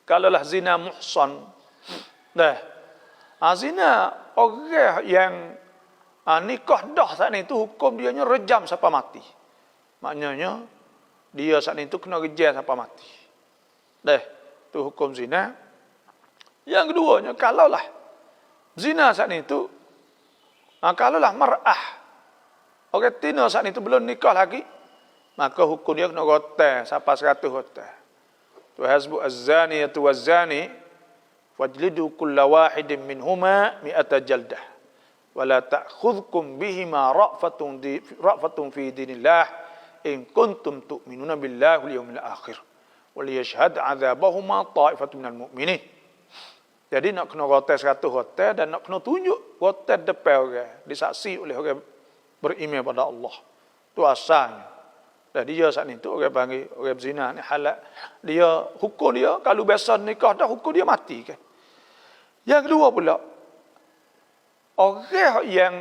S1: kalaulah zina muhsan, zina orang yang nikah dah saat ni tu hukum dia nya rejam sampai mati. Maknanya dia saat ni tu kena rejam sampai mati. Tu hukum zina. Yang keduanya, kalaulah zina saat ni tu, kalaulah mar'ah, orang tina saat ni tu belum nikah lagi, maka hukum dia kena rotan sampai 100 rotan. Tu hasbu az-zaniyatu waz-zani fajlidu kulla wahidin minhuma mi'ata jaldah. Wala ta'khudhukum bihima ra'fatun fi dinillah in kuntum tu'minuna billahi wal yawmil akhir wal yashhad 'adzabahuma ta'ifatun minal mu'minin. Jadi nak kena rotan 100 rotan dan nak kena tunjuk rotan depan orang, disaksi oleh orang beriman pada Allah. Tu asalnya. Dan dia saat ni tu orang panggil orang berzina ni halal. Dia hukum dia kalau biasa nikah dah hukum dia mati kan. Yang kedua pula, orang yang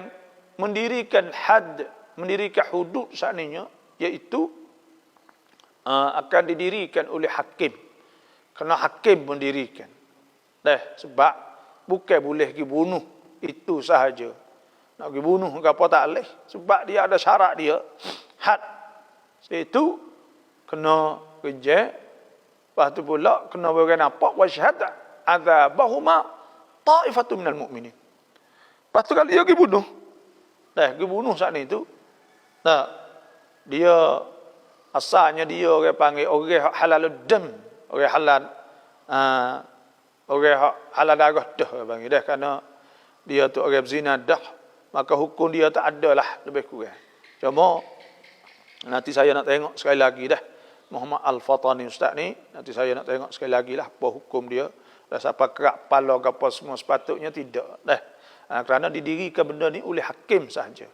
S1: mendirikan had, mendirikan hudud saatnya, iaitu akan didirikan oleh hakim. Kena hakim mendirikan. Sebab bukan boleh pergi bunuh, itu sahaja. Nak pergi bunuh ke apa tak boleh. Sebab dia ada syarat dia, had. Itu kena kerja. Lepas tu pula kena beri nampak wa syahada adzabahuma ta'ifatun minal mu'minin. Lepas tu kalau dia pergi bunuh, pergi bunuh saat ni tu, dia asalnya dia orang panggil orang halal dam, orang halal orang halal darah dah orang panggil dah, kerana dia tu orang berzina dah, maka hukum dia tak ada lah lebih kurang. Cuma nanti saya nak tengok sekali lagi dah Muhammad Al-Fatani Ustaz ni, nanti saya nak tengok sekali lagi lah apa hukum dia. Dah sampai kerak kepala ke apa semua, sepatutnya tidak dah. Kerana didirikan benda ni oleh hakim sahaja.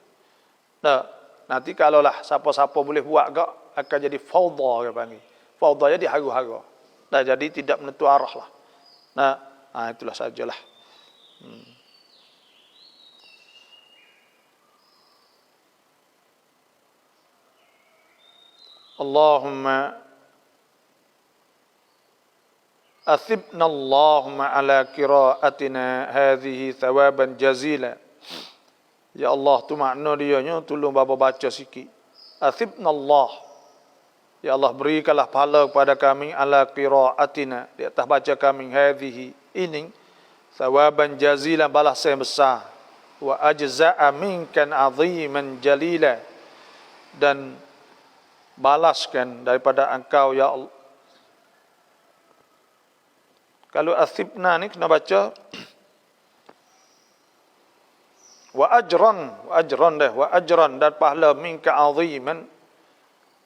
S1: Nanti kalaulah siapa-siapa boleh buat gak, akan jadi fawda orang panggil. Fawda jadi haru-hara. Jadi tidak menentu arah lah. Itulah sajalah. Allahumma athibna Allahumma ala qiraatina hadhihi thawaban jazila. Ya Allah, tu makna dianya, tolong bapa baca sikit. Athibna Allah. Ya Allah, berikanlah pahala kepada kami ala qiraatina, di atas baca kami hadhihi ini, thawaban jazila, balasan besar, wa ajza'a minkan aziman jalila, dan balaskan daripada engkau ya Allah. Kalau athibna ni kena baca wa ajran dan pahala minka aziman,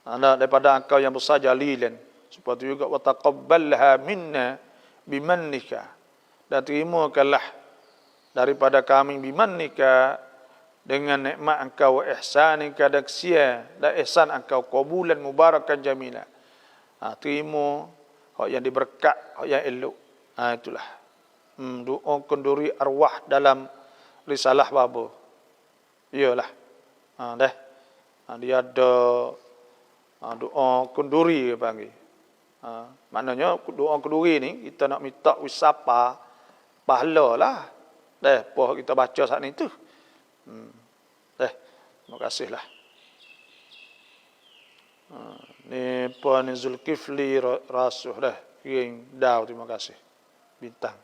S1: daripada engkau yang besar jalilan. Seperti juga wa taqabbalha minna bimannika, dan terimakanlah daripada kami bimannika, dengan nikmat engkau, ihsanika dan kesia dan ihsan engkau, qabulan mubarakan jamila. Terima hak yang diberkat, hak yang elok. Itulah doa kenduri arwah dalam risalah baba. Iyalah. Dia ada doa kenduri dia panggil. Maknanya doa kenduri ni kita nak minta wisapa pahala lah. Apa kita baca saat ni tu. Terima kasihlah. Ni Puan Zulkifli Rasuh dah. Kiring Daw, terima kasih. Bintang.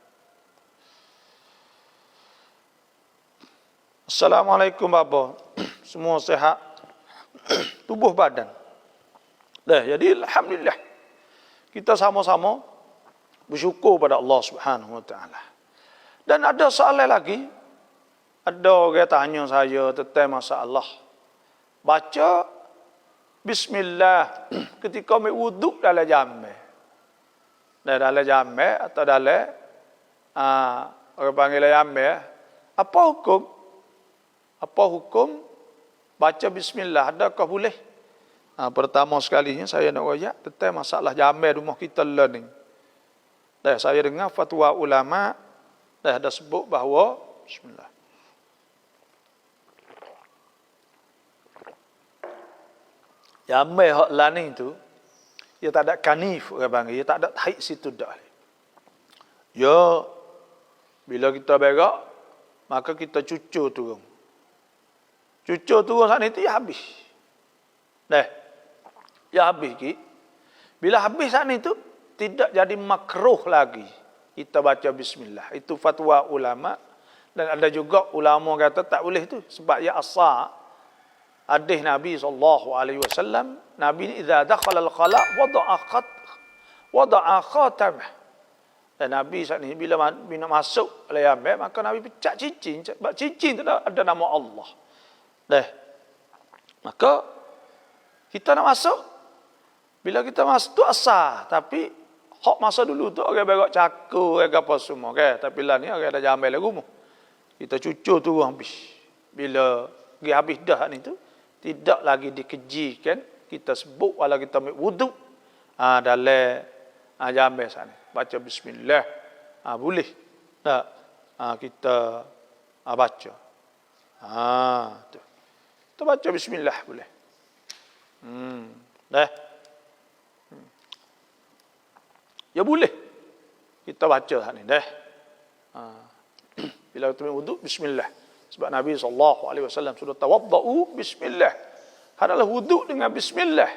S1: Assalamualaikum Bapa. Semua sehat. Tubuh badan. Dah, jadi alhamdulillah. Kita sama-sama bersyukur pada Allah Subhanahu Wa Taala. Dan ada soalan lagi. Ada orang tanya saya tentang masalah baca bismillah ketika ambil wuduk dalam jammeh. Dalam jammeh atau dalam orang panggil jammeh. Apa hukum? Apa hukum baca bismillah? Adakah boleh? Pertama sekalinya saya nak royak tentang masalah jammeh rumah kita learning. Dah saya dengar fatwa ulama dah ada sebut bahawa bismillah. Jammeh hak learning tu dia tak ada kanif orang panggil, dia tak ada haid situ dah. Ya bila kita berak maka kita cucur turun. Cucur turun saat itu ya habis. Dah. Ya habis ki. Bila habis saat itu tidak jadi makruh lagi kita baca bismillah. Itu fatwa ulama dan ada juga ulama kata tak boleh tu sebab ya asal hadis Nabi SAW, Nabi ni idza dakhala al-khala wada'a khatamah. Dan Nabi saat ni bila masuk dalam maka Nabi pecat cincin, sebab cincin tu ada nama Allah. Dah. Maka kita nak masuk, bila kita masuk tu asal, tapi hak masa dulu tu orang berak cakur, orang apa semua kan. Tapi lah ni orang ada jambai lagu mu. Kita cucur tu habis. Bila pergi habis dah ni tu tidak lagi dikejikan, kita sebut walau kita ambil wuduk dalam jambai sana. Baca bismillah. Boleh tak kita baca. Tu. Kita baca bismillah boleh. Dah. Ya boleh. Kita baca ni dah. Bila kita ambil wuduk bismillah. Sebab Nabi SAW sudah tawadda'u bismillah. Adalah wuduk dengan bismillah.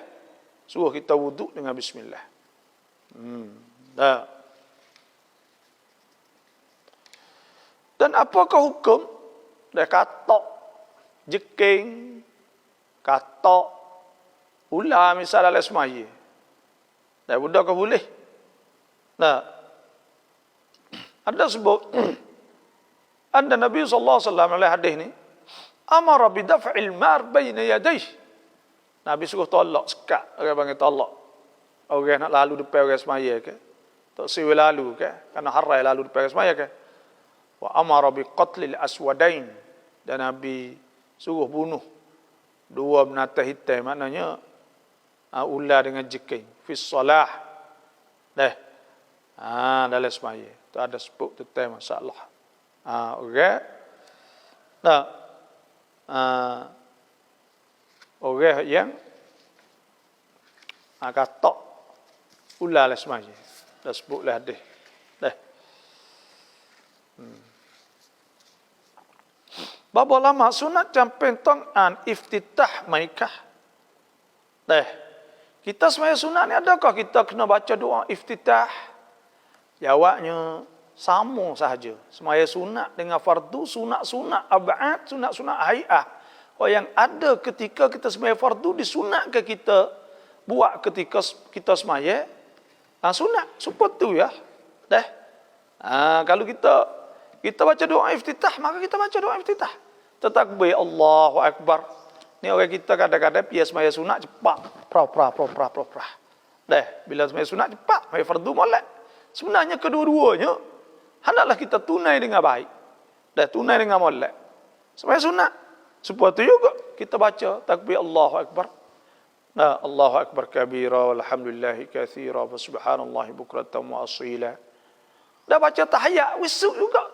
S1: Suruh kita wuduk dengan bismillah. Dah. Dan apakah hukum? Dah katok, jeking, katok, ular misalnya semaya. Dah budak ke boleh? Nah, ada sebut ada Nabi SAW oleh hadis ni amara bidaf'il mar baina yadayh. Nabi suruh tolak sekat, orang panggil tolak. Orang nak lalu depan orang semaya ke? Tak siwa lalu ke? Kerana harai lalu depan orang semaya ke? Wa amara biqatlil aswadain. Dan Nabi suruh bunuh dua binatang hitam, maknanya ular dengan jeking fi solah. Dah. Dalam semaya. Tu ada sebut tentang masalah. Orang orang yang katok ular dalam semaya. Dah sebutlah hadis. Dah. Bapa lama sunat camping tong an iftitah maikah. Dah. Kita semaya sunat ni adakah kita kena baca doa iftitah? Jawabnya sama sahaja. Semaya sunat dengan fardu, sunat-sunat ab'ad, sunat-sunat hay'ah. Oh, yang ada ketika kita semaya fardu disunat ke kita buat ketika kita semaya sunat. Support tu ya. Dah. Kalau kita baca doa iftitah, maka kita baca doa iftitah. Takbir Allahu Akbar. Ni orang kita kadang-kadang pias semaya sunat cepat. Pra. Dah, bila semaya sunat cepat, semaya fardu molek. Sebenarnya kedua-duanya hendaklah kita tunai dengan baik. Dah tunai dengan molek. Semaya sunat. Supaya tu juga kita baca takbir Allahu Akbar. Nah, Allahu Akbar kabira walhamdulillahi katsira wa subhanallahi bukratan wa asila. Dah baca tahiyat wisuk juga.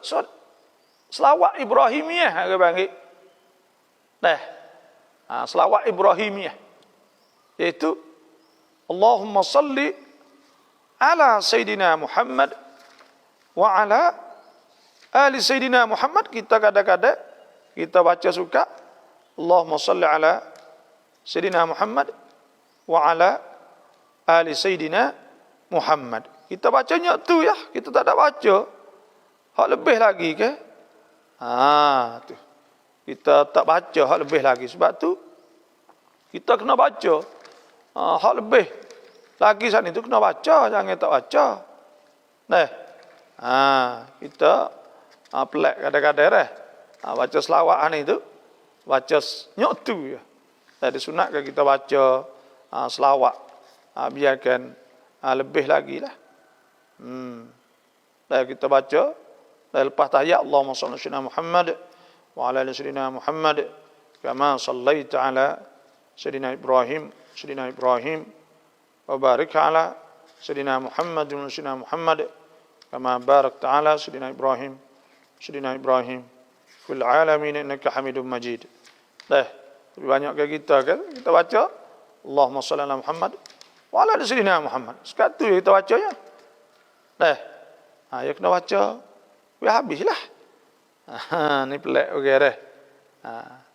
S1: Selawat Ibrahimiyah orang panggil. Dah. Selawat Ibrahimiyah. Iaitu Allahumma salli ala Sayyidina Muhammad wa ala ali Sayyidina Muhammad. Kita kadang-kadang kita baca suka Allahumma salli ala Sayyidina Muhammad wa ala ali Sayyidina Muhammad. Kita bacanya tu ya, kita tak ada baca hak lebih lagi ke? Tu. Kita tak baca hak lebih lagi. Sebab tu kita kena baca hak lebih lagi sana itu kena baca, jangan tak baca. Kita pelik kadang-kadang baca selawat itu baca nyok tu ya. Jadi sunatkan kita baca selawat biarkan lebih lagi lah. Dan kita baca dan lepas tahiyat Allahumma shalli ala sayyidina Muhammad wa ala ali sayyidina Muhammad kama shallaita ala sayyidina Ibrahim wa barik ala sayyidina Muhammad wa sayyidina Muhammad kama barakta ala sayyidina Ibrahim fil alamin innaka Hamidum Majid. Lebih banyak ke kita kan kita baca Allahumma shalli ala Muhammad wa ala ali sayyidina Muhammad. Sekat tu kita bacanya. Ya kena baca. Ya habislah. Ni pelik okey dah.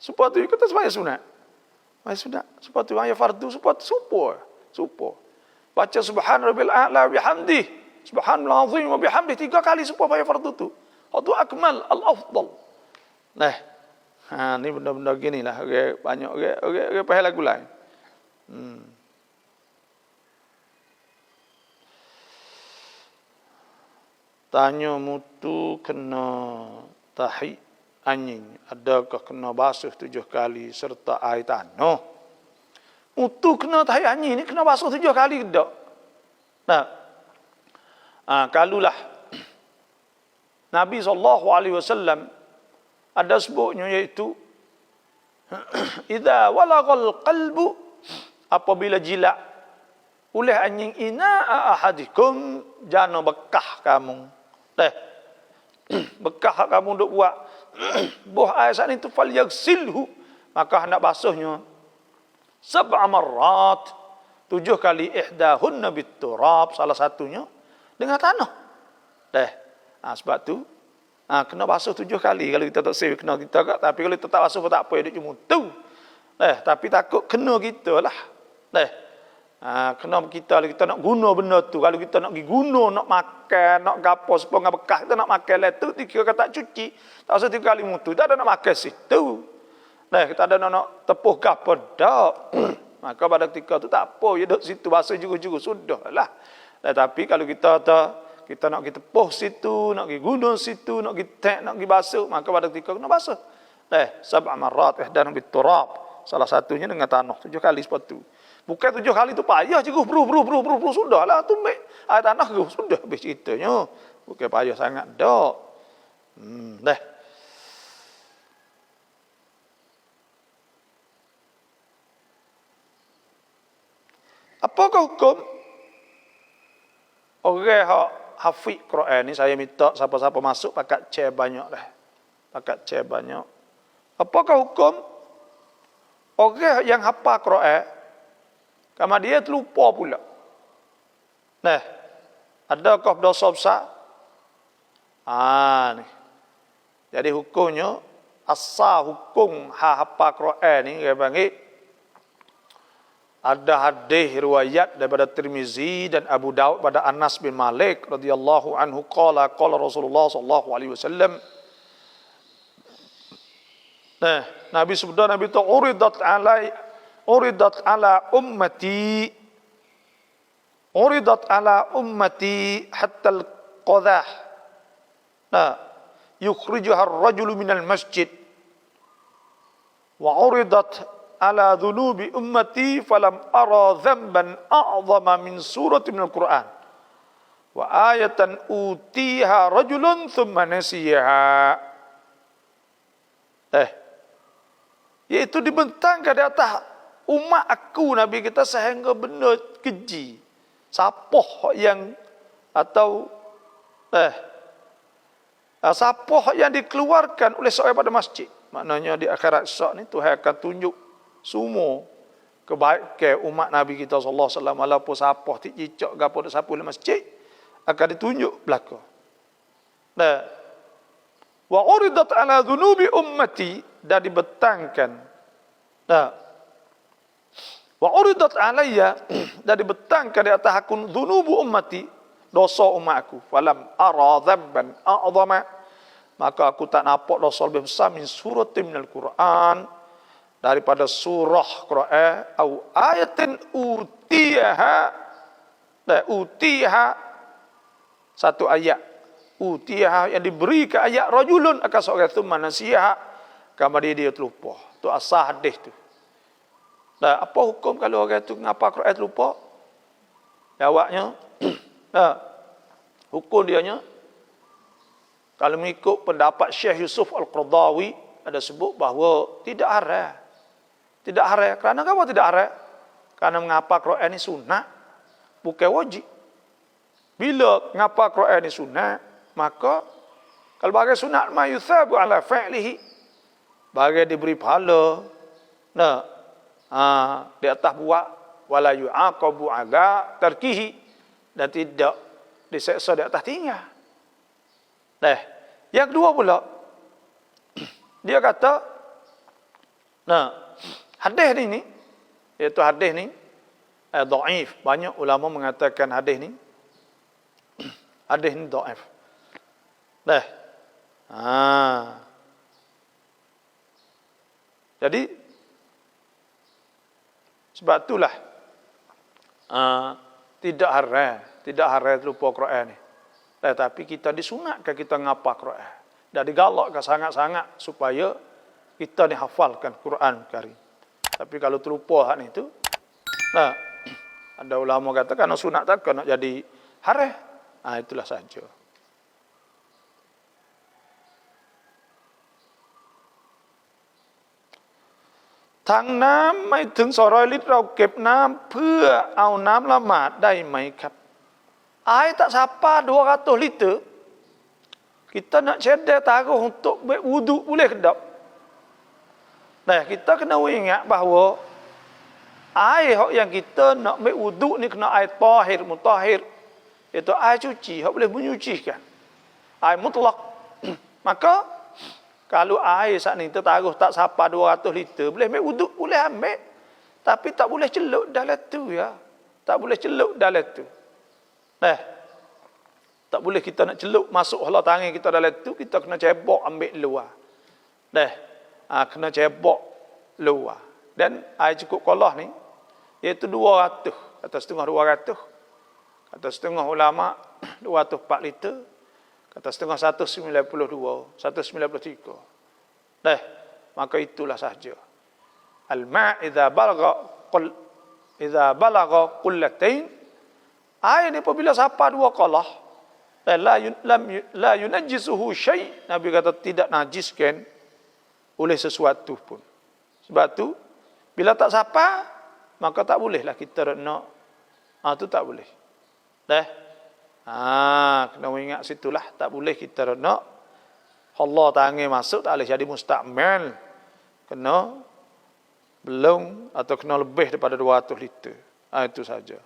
S1: Supaya tu kita sembahyang sunat. Sembahyang sunat. Supaya tu ayat fardu supaya supo. Baca subhanarabbil a'la bihamdi. Subhanallah azim wa bihamdi 3 kali supaya ayat fardu tu. Itu akmal al-afdal. Ni benda-benda ginilah. Okey banyak okey pahal lagu lain. Tanya mutu kena tahi anjing. Adakah kena basuh 7 kali serta air tanah? Mutu kena tahi anjing ni kena basuh 7 kali ke tak? Kalulah Nabi SAW ada sebutnya iaitu idza walagal qalbu apabila jilat oleh anjing ina'a ahadikum jana bekah kamu. Bekah kamu duk buat buah air saat itu fal yaghsilhu maka hendak basuhnya 7 marrat 7 kali ihdahunna biturab salah satunya dengan tanah. Sebab tu kena basuh 7 kali kalau kita tak save kena kita kat tapi kalau kita tak basuh pun tak apa dia cuma tu. Tapi takut kena kita lah. Kena kita nak guna benda tu. Kalau kita nak pergi guna, nak makan, nak gapo sepengah bekas, kita nak makan lah tu, kita tak cuci. Tak usah 3 kali mutu, tak ada nak makan situ. Kita ada nak tepuh gapo dak. Maka pada ketika tu tak apa, ya duduk situ, basuh juga-juga, sudah lah. Tapi kalau kita nak pergi tepuh situ, nak pergi guna situ, nak pergi tek, nak pergi basuh, maka pada ketika kena basuh. 7 marrat, dan biturab. Salah satunya dengan tanah, 7 kali sepatu. Bukan 7 kali tu payah je, bru, sudahlah, tumbik air tanah ke, sudah habis ceritanya. Bukan payah sangat, dak. Apakah hukum orang hafiz Quran ni? Saya minta siapa-siapa masuk pakat chair banyak lah. Pakat chair banyak. Apakah hukum orang yang hafal Quran karena dia terlupa pula? Adakah dosa besar? Ni. Jadi hukumnya asal hukum hafal Quran ni dia panggil ada hadis riwayat daripada Tirmizi dan Abu Daud pada Anas bin Malik radhiyallahu anhu qala Rasulullah sallallahu alaihi wasallam. Nabi sabda Nabi tu uridat ala ummati hatta al-qadah. Yukhrijuha ar-rajulu minal masjid wa uridat ala dhunubi ummati falam ara dhanban a'zama min surati minal Qur'an wa ayatan utiha rajulun thumma nasiyaha. Iaitu dibentangkan di atas umat aku Nabi kita sehingga benda keji. Siapa yang atau siapa yang dikeluarkan oleh seorang pada masjid. Maknanya di akhirat esok ni Tuhan akan tunjuk semua kebaikan umat Nabi kita sallallahu alaihi wasallam walaupun siapa tik cicak gapo dak sapu dalam masjid akan ditunjuk belaka. Wa uridat ala dhunubi ummati dan dibentangkan. Wa Wa uridat alayya, dan dibentangkan di atas aku dzunubu ummati, dosa umatku. Falam ara dzamban a'zama, maka aku tak nampak dosa lebih besar min suratin minal Quran, daripada surah Quran, au ayatin utiha, satu ayat, utiha yang diberi ke ayat rajulun akan seorang itu manasiha, kemudian dia terlupa. Tu asal hadis tu. Nah, apa hukum kalau orang tu ngapa Quran terlupa? Jawabnya, nah, hukum dianya, kalau mengikut pendapat Syekh Yusuf Al-Qaradawi, ada sebut bahawa tidak haram. Tidak haram. Kerana apa tidak haram? Kerana mengapa Quran ini sunnah, bukan wajib. Bila ngapa Quran ini sunnah, maka kalau bagai sunat ma yuthabu ala fa'lihi, bagai diberi pahala. Nah, di atas buat wala yu'aqabu aga tarkihi, dan tidak diseksa di atas tinggal. Nah, yang kedua pula, dia kata, nah, hadis ni, iaitu hadis ni dhaif. Banyak ulama mengatakan hadis ni dhaif. Nah, jadi sebab itulah tidak haram lupa Quran ni. Tetapi kita disunatkan kita ngapa Quran. Dan digalakkan sangat-sangat supaya kita ni hafalkan Quran Karim. Tapi kalau terlupa hak ni tu, nah, ada ulama kata kerana sunat tak kena jadi haram. Itulah saja. Tang น้ำไม่ถึง200 ลิตรเราเก็บน้ำเพื่อเอาน้ำละหมาดได้ไหมครับ? Air tak sampai 200 liter. Kita nak cedek taruh untuk berwuduk boleh ke tak? Nah, kita kena ingat bahawa air yang kita nak berwuduk ni kena air tahir, mutahhir. Itu air cuci, yang boleh menyucikan. Air mutlak. Maka kalau air saat ni tertaruh tak sampai 200 liter, boleh ambil wuduk, boleh ambil. Tapi tak boleh celup dalam tu ya. Tak boleh celup dalam tu. Nah, tak boleh kita nak celup masuk hala tangan kita dalam tu, kita kena cebok ambil luar. Nah, kena cebok luar. Dan air cukup kolah ni, iaitu 200, kata setengah 200. Kata setengah ulama 204 liter. Kata setengah 192, 193. Nah, maka itulah sahaja. Al-ma' idza balagha qullatain, air ni apabila sampai 2 qalah, la yunajjisuhu syai', Nabi kata tidak najiskan oleh sesuatu pun. Sebab tu bila tak sampai, maka tak bolehlah kita nak, tu tak boleh. Dah. Kena ingat situlah, tak boleh kita nak Allah tangan masuk, tak boleh jadi mustakmal. Kena belum atau kena lebih daripada 200 liter. Itu saja.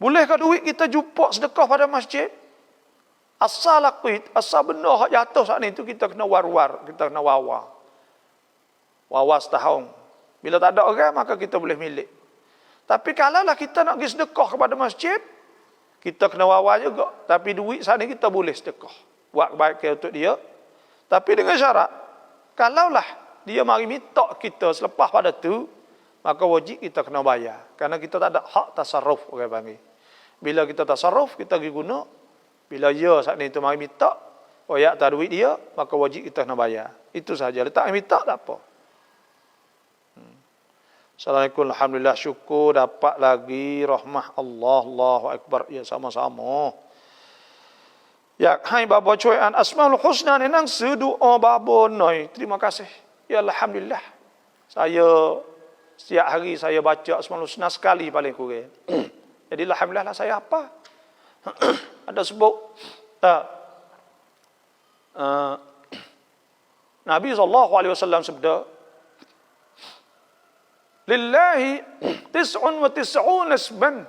S1: Bolehkah duit kita jumpa sedekah pada masjid? Asal lakuit, asal benda hak jatuh saat ni tu kita kena war-war, kita kena wawa. Wawa setahun. Bila tak ada orang, maka kita boleh milik. Tapi kalaulah kita nak pergi sedekah kepada masjid, kita kena wawa juga. Tapi duit saat ni kita boleh sedekah. Buat kebaikan untuk dia. Tapi dengan syarat, kalaulah dia mari minta kita selepas pada tu, maka wajib kita kena bayar. Kerana kita tak ada hak tasarruf, orang panggil. Bila kita tasarruf, kita pergi guna. Bila dia saat ni tu mari minta, oyak tak duit dia, maka wajib kita kena bayar. Itu sahaja. Letak minta tak apa. Assalamualaikum, alhamdulillah, syukur dapat lagi rahmah Allah, Allahu Akbar. Ya, sama-sama. Ya, hai bapa cuian Asmaul Husna ni nang sedua bapa noi. Terima kasih. Ya, alhamdulillah. Saya setiap hari saya baca Asmaul Husna sekali paling kurang. Jadi alhamdulillah lah saya apa? Ada sebut Nabi SAW sabda, lillahi tis'un wa tis'un asban.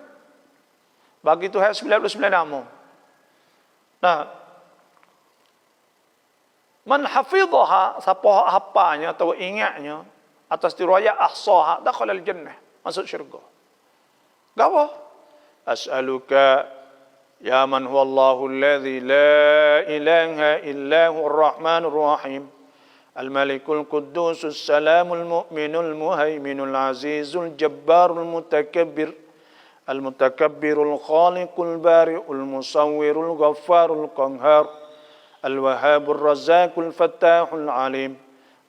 S1: Bagi Tuhan 99 nama. Nah, Man hafidhaha, siapa hafalnya atau ingatnya atas riwayat ahsaha dakhala al-jannah, masuk syurga. Gapo? As'aluka ya man huwa Allahu alladhi la ilaha illa huwa ar-rahmanur rahim. الملك القدوس السلام المؤمن المهيمن العزيز الجبار المتكبر الخالق البارئ المصور الغفار القهار الوهاب الرزاق الفتاح العليم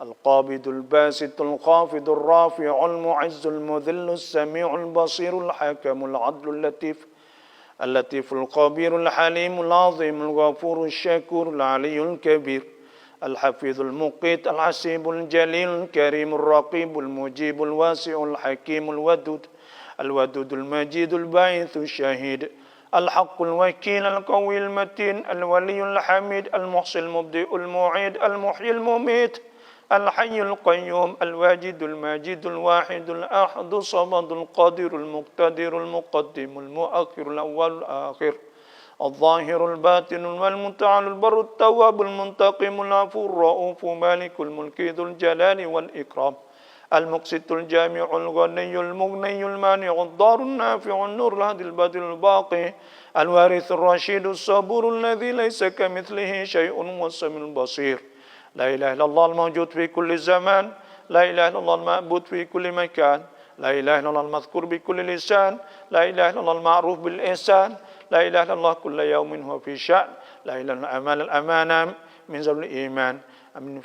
S1: القابض الباسط الخافض الرافع المعز المذل السميع البصير الحكم العدل اللطيف الخبير الحليم العظيم الغفور الشكور العلي الكبير الحفيظ المقيت الحسيب الجليل الكريم الرقيب المجيب الواسع الحكيم الودود المجيد الباعث الشهيد الحق الوكيل القوي المتين الولي الحميد المحصي المبدئ المعيد المحيي المميت الحي القيوم الواجد الماجد الواحد الأحد الصمد القادر المقتدر المقدم المؤخر الأول الآخر الظاهر الباطن والمتعال البر التواب المنتقم العفو الرؤوف مالك الملك ذو الجلال والإكرام المقسط الجامع الغني المغني المانع الضار النافع النور الهادي البدر الباقي الوارث الرشيد الصبور الذي ليس كمثله شيء والسميع البصير لا إله إلا الله الموجود في كل زمان لا إله إلا الله المعبود في كل مكان لا إله إلا الله المذكور بكل لسان لا إله إلا الله المعروف بالإحسان لا إله إلا الله كل يوم هو في شأن لا إله إلا الله الأمانة من زول الإيمان من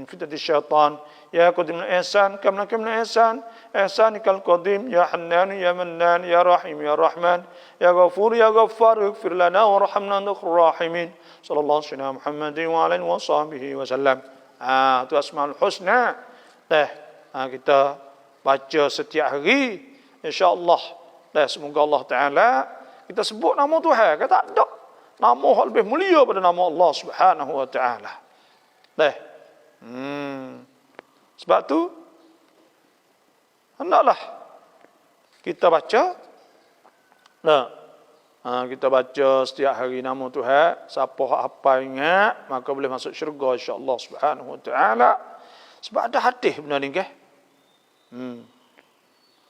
S1: فتنة الشيطان يا قديم الإحسان كم لك من الإحسان إحسانك القديم يا حنان يا منان يا رحيم يا رحمن يا غفور يا غفار اغفر لنا وارحمنا أنت خير الراحمين صلى الله عليه وسلم محمد وعلى آله وصحبه وسلم. Itu Asmaul Husna. Kita baca setiap hari insya-Allah. Semoga Allah Taala kita sebut nama Tuhan, kata tak ada nama yang lebih mulia pada nama Allah Subhanahu wa taala. Sebab tu hendaklah kita baca. Kita baca setiap hari nama Tuhan, siapa apa ingat maka boleh masuk syurga insya-Allah Subhanahu wa taala. Sebab ada hadis benar ni ke?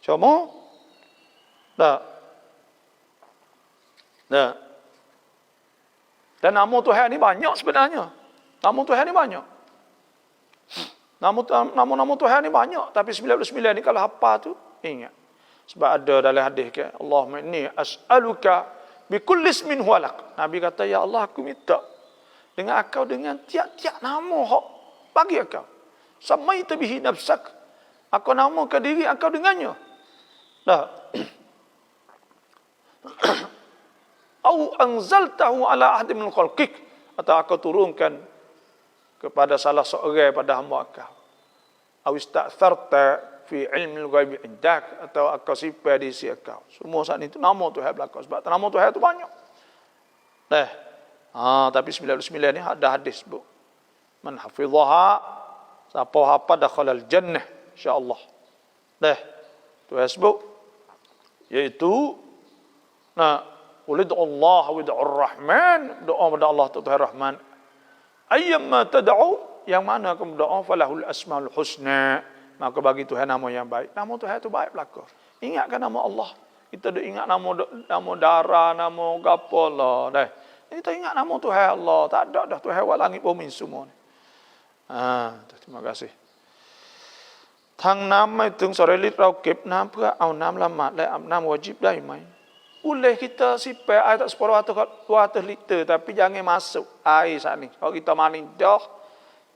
S1: Cuma dan nama Tuhan ni banyak sebenarnya. Nama Tuhan ni banyak. Nama Tuhan ni banyak, tapi 99 ni kalau hafal tu ingat. Sebab ada dalam hadis ke, Allahumma inni as'aluka bi kulli ismin huwa lak. Nabi kata, ya Allah aku minta dengan akau dengan tiap-tiap nama hak bagi akau. Samaita bihi nafsak. Aku namakan diri akau dengannya. Au anzaltahu ala ahadin min khalqik, atau aku turunkan kepada salah seorang pada hamba akau. Au ista'tharta fi ilmi al-ghaib indak, atau aku simpan di sisi akau. Semua saat itu nama Tuhan belaka, sebab nama Tuhan itu banyak. Tapi 99 ni ada hadis bu. Man hafidhaha, siapa hafal dakhala al-jannah insya-Allah. Tuhan sebut iaitu Ulid Allah wa Ar-Rahman, doa kepada Allah Tuhan Rahman. Ayyamma tad'u, yang mana kamu doa falahul asmaul husna, maka bagi Tuhan nama yang baik. Nama Tuhan itu baik belaka. Ingatkan nama Allah. Kita dah ingat nama darah, nama gapo lah. Kita ingat nama Tuhan Allah. Tak ada dah Tuhan buat langit bumi semua ni. Terima kasih. Thang nam mai từng sore lit rau kep nam phưa au nam la mat le ab nam wajib dai mai. Boleh kita sipai air tak 200 liter, tapi jangan masuk air saat ni. Kalau kita mandi dah,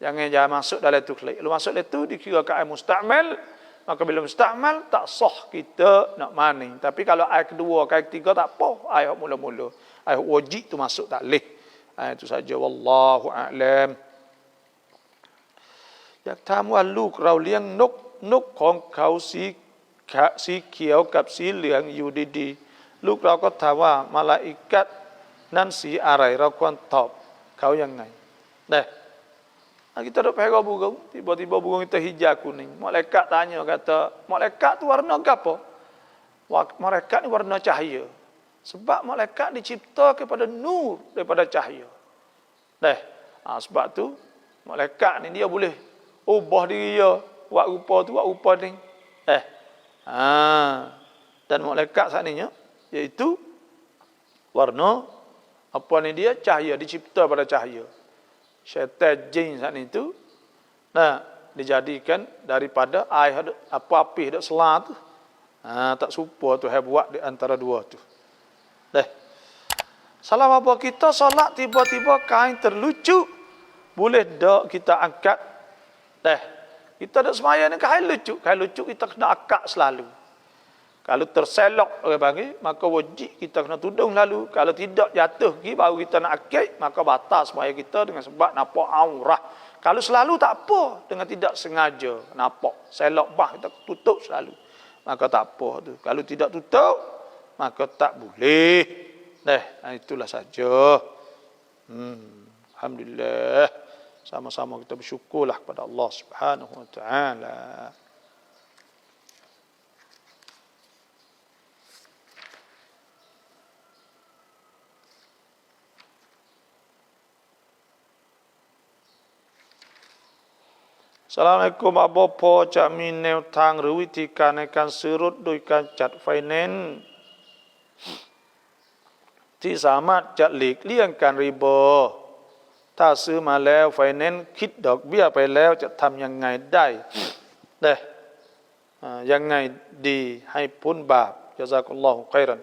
S1: jangan masuk dalam tu klik. Kalau masuk dalam tu dikira ke air mustakmal, maka bila mustakmal tak sah kita nak mandi. Tapi kalau air kedua, air ketiga tak apa, air mula-mula. Air wajib tu masuk tak leh. Itu saja, wallahu a'lam. อยากถามว่าลูกเราเลี้ยงนกของเขาสีเขียวกับสีเหลืองอยู่ดีๆลูกเราก็ถามว่ามาลาอิกัตนั้นสีอะไรเราควรตอบเขายังไงkita dok pegang burung, tiba-tiba burung itu hijau kuning. Malaikat tanya, kata, malaikat tu warna apa? Malaikat ni warna cahaya. Sebab malaikat dicipta kepada nur daripada cahaya. Sebab tu Malaikat ni dia boleh ubah diri dia, buat rupa ni. Dan malaikat seandainya iaitu warna apa ni dia cahaya, dicipta pada cahaya. Syaitan jin saat itu dijadikan daripada air apa api dak selah tu. Tak serupa tu hai buat di antara dua tu. Salah apa kita solat tiba-tiba kain terlucu, boleh dak kita angkat. Kita dak semaya ni kain lucu kita kena angkat selalu. Kalau terselok orang panggil, maka wajib kita kena tudung lalu. Kalau tidak jatuh pergi baru kita nak akid, maka batal semaya kita dengan sebab nampak aurah. Kalau selalu tak apa, dengan tidak sengaja nampak selok bah kita tutup selalu, maka tak apa tu. Kalau tidak tutup, maka tak boleh. Itulah saja. Alhamdulillah. Sama-sama kita bersyukurlah kepada Allah Subhanahu wa taala. Assalamualaikum บ่พอจะมีแนวทางหรือวิธีการในการซื้อรถโดยการจัดไฟแนนซ์ที่สามารถจะหลีกเลี่ยงการรีโบถ้าซื้อมาแล้วไฟแนนซ์คิดดอกเบี้ยไปแล้วจะทำยังไงได้ยังไงดีให้พ้นบาปญะซากัลลอฮุkhairan.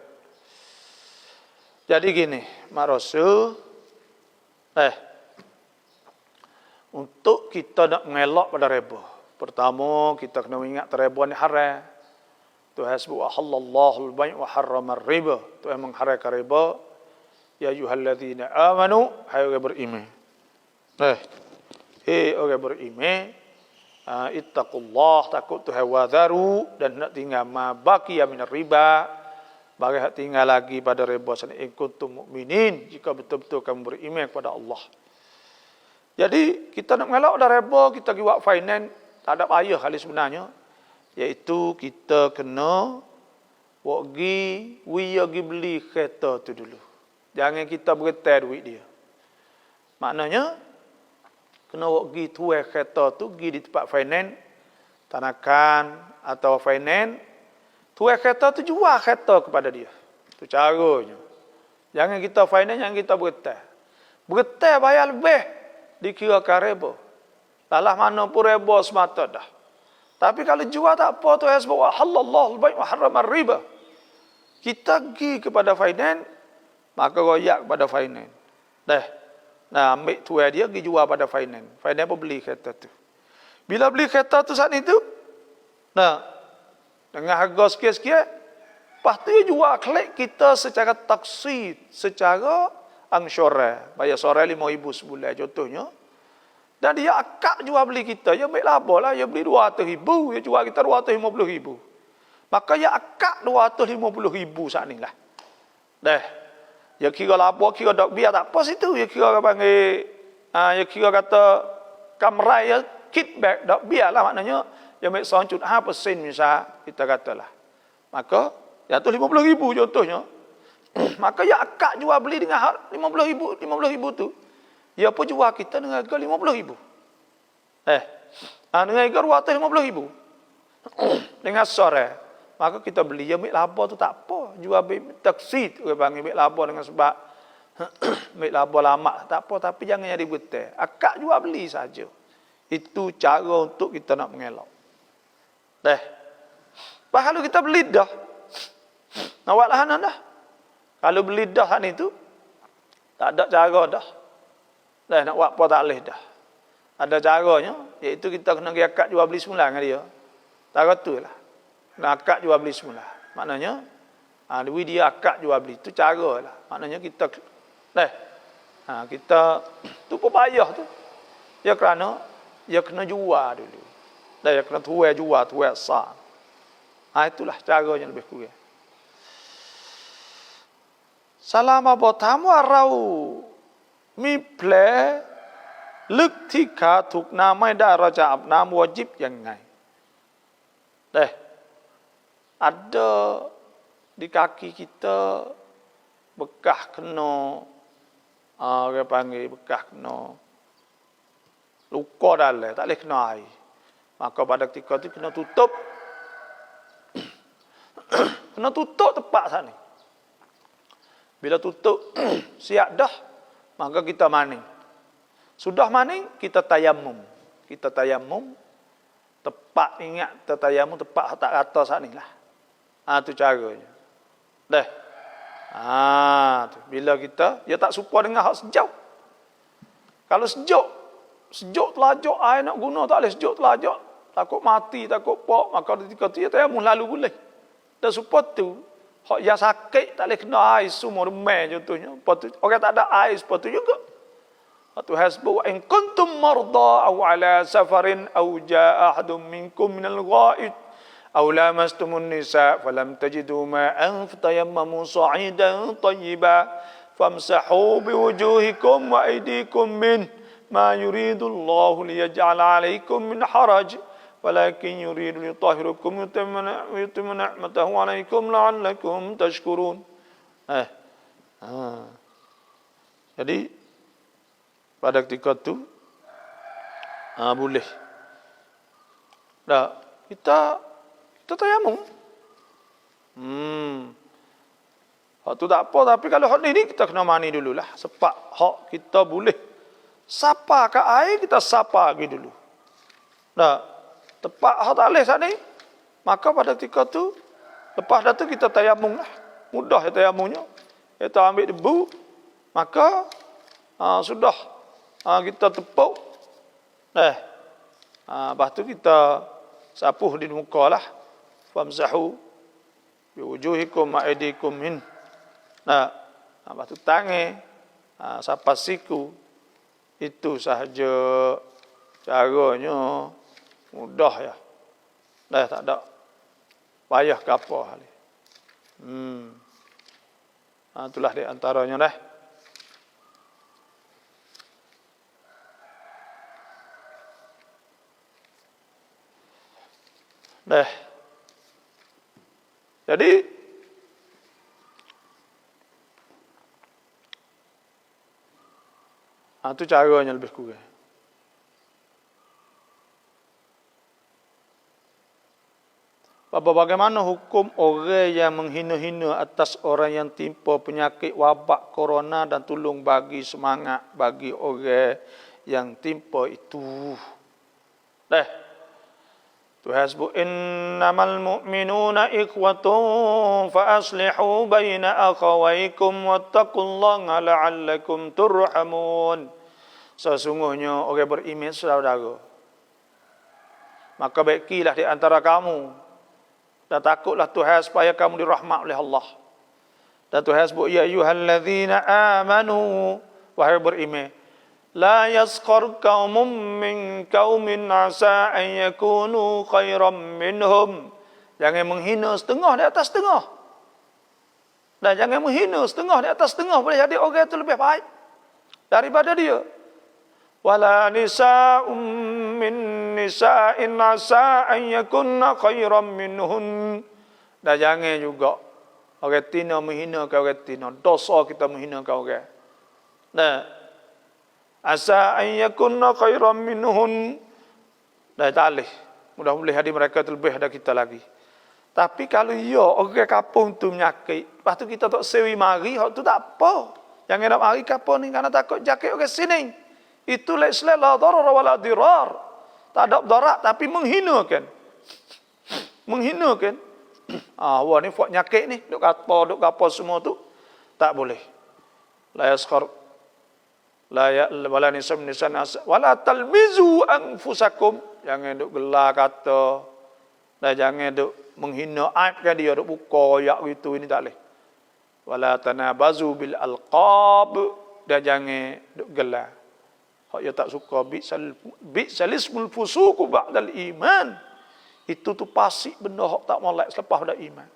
S1: Jadi gini, Mak Rasul untuk kita nak mengelak pada riba, pertama kita kena ingat riba ni haram. Tuhan sebut halallahu al-bai' wa harrama ar-riba. Tuhan mengharamkan riba. Ya ayyuhallazina amanu, hai orang beriman. Orang beriman, ittaqullah, takut Tuhan, wadharu, dan nak tinggal ma baqiya min riba, bagi hak tinggal lagi pada riba sana in kuntum mukminin, jika betul-betul kamu beriman kepada Allah. Jadi kita nak mengelak dari riba, kita pergi buat finance, tak ada payah kali sebenarnya. Iaitu kita kena pergi beli kereta tu dulu. Jangan kita bergetar duit dia. Maknanya kena pergi tuai kereta tu, pergi di tempat finance, tanakan atau finance, tuai kereta tu jual kereta kepada dia. Itu caranya. Jangan kita finance, jangan kita bergetar. Bergetar bayar lebih, dikirakan riba. Lalah mana pun riba semata dah. Tapi kalau jual tak apa, tu sebab halallahu al-bai' wa harrama ar-riba. Kita pergi kepada finance, maka royak kepada finance. Ambil tuai dia pergi jual pada finance. Finance pun beli kereta tu. Bila beli kereta tu saat itu, dengan harga sikit-sikit, lepas tu dia jual klik kita secara taksid, secara angsyurah, bayar sorah 5,000 sebulan contohnya. Dan dia akak jual beli kita, dia ambil laba lah, dia beli 200,000, dia jual kita 250,000. Maka dia akak 250,000 saat ni lah. Dia kira laba, kira dok biar tak apa situ, dia kira panggil, dia kira kata kamrai, dia kickback dok biar lah, maknanya dia ambil 1.5% misal, kita katalah. Maka jatuh 50,000 contohnya. Maka ya akak jual beli dengan harga 50,000 tu. Dia pun jual kita dengan harga 50,000. Dengan harga 250,000. Dengan sore. Maka kita beli, dia ambil laba tu tak apa. Jual taksid, orang panggil ambil laba dengan sebab ambil laba lama tak apa, tapi jangan jadi betul. Akak jual beli saja. Itu cara untuk kita nak mengelak. Kalau kita beli dah, nak buat lahanan dah. Kalau beli dah ni tu, tak ada cara dah. Nak buat apa tak boleh dah. Ada caranya, iaitu kita kena pergi akad jual beli semula dengan dia. Tak tu lah. Nak akad jual beli semula. Maknanya, dia akad jual beli. Itu cara lah. Maknanya kita, kita, tu pun payah tu. Ya kerana, dia kena jual dulu. Dia kena tuai sah. Itulah caranya lebih kurang. Selama bertamuเรามีแผลลึกที่ขาถูกน้ำไม่ได้เราจะอาบน้ำวาญิบยังไง? Ada di kaki kita bekas kena orang panggil bekas kena luka dalam, tak boleh kena air. Maka pada ketika itu kena tutup. Kena tutup tempat sana. Bila tutup siap dah, maka kita maning. Sudah maning, kita tayamum. Kita tayamum. Tepat ingat tayamum tepat tak kata sana lah. Tu caranya. Dah. Tu. Bila kita, dia tak serupa dengan hak sejauh. Kalau sejuk telajak air nak guna tak boleh sejuk telajak. Takut mati, takut pok, maka ketika tu dia tayamum lalu boleh. Dan serupa tu, hak yang sakit tak boleh kena air semua remeh contohnya. Orang tak ada air seperti itu juga. Waktu hasbu in kuntum marda aw ala safarin aw jaa ahadun minkum minal ghaid aw lamastumun nisa falam tajidu ma'an fatayammamu sa'idan tayyiban famsahu biwujuhikum wa aydikum min ma yuridu Allahu liyaj'ala 'alaykum min haraj walakin yuridu liyutahhirakum yutimma ni'matahu 'alaykum la'allakum tashkurun. Jadi pada ketika itu boleh. Dah kita tayamum. Hak tu tak apa, tapi kalau hak ni kita kena mani dululah. Sebab hak kita boleh sapa ke air, kita sapa lagi dulu. Dah tepat hak tak boleh saat ni, maka pada ketika tu lepas dah tu kita tayamum lah. Mudah ya tayamumnya. Kita ambil debu, maka sudah kita tepuk. Lepas tu kita sapuh di muka lah. Famsahu biwujuhikum wa aydikum min. Lepas tu tangan, sapas siku. Itu sahaja caranya. Mudah ya. Tak ada payah ke apa hal ni. Itulah di antaranya dah. Jadi itu caranya lebih kurang. Bagaimana hukum orang yang menghina-hina atas orang yang timpa penyakit wabak corona dan tolong bagi semangat bagi orang yang timpa itu. Tuhasbu innamal mu'minuna ikhwatun fa aslihu baina akhawaykum wattaqullaha la'allakum turhamun. Sesungguhnya orang beriman saudara. Maka baikilah di antara kamu dan takutlah Tuhan supaya kamu dirahmat oleh Allah. Dan Tuhan sebut ya ayyuhallazina amanu, wahai beriman, la yaskhar qaumun min qaumin asa an yakunu khairam minhum. Jangan menghina setengah di atas setengah. Dan jangan menghina setengah di atas setengah, boleh jadi orang itu lebih baik daripada dia. Wala nisa'um min nisa'in asa an yakunna khairam minhun. Dan jangan juga orang tina menghina ke orang tina. Dosa kita menghina ke orang. Asa an yakunna khairam minhun. Dah tak boleh. Mudah-mudahan hadi mereka lebih dari kita lagi. Tapi kalau orang kampung tu menyakit, lepas tu kita tak sewi mari, hak tu tak apa. Jangan nak mari kampung ni kerana takut jakit orang sini. Itu la darar wala dirar. Tak ada darat tapi menghinakan. Menghinakan. Wah ni buat nyakit ni, duk kata, duk apa semua tu tak boleh. La yaskhar wala nisam nisan wala talmizu anfusakum. Jangan duk gelar kata dan jangan duk menghina aibkan dia, duk buka yak gitu, ini tak boleh. Wala tanabazu bil alqab, dan jangan duk gelar. Hak dia tak suka bi'salismul fusuq ba'dal iman. Itu tu pasik benda hak tak molek selepas dah iman.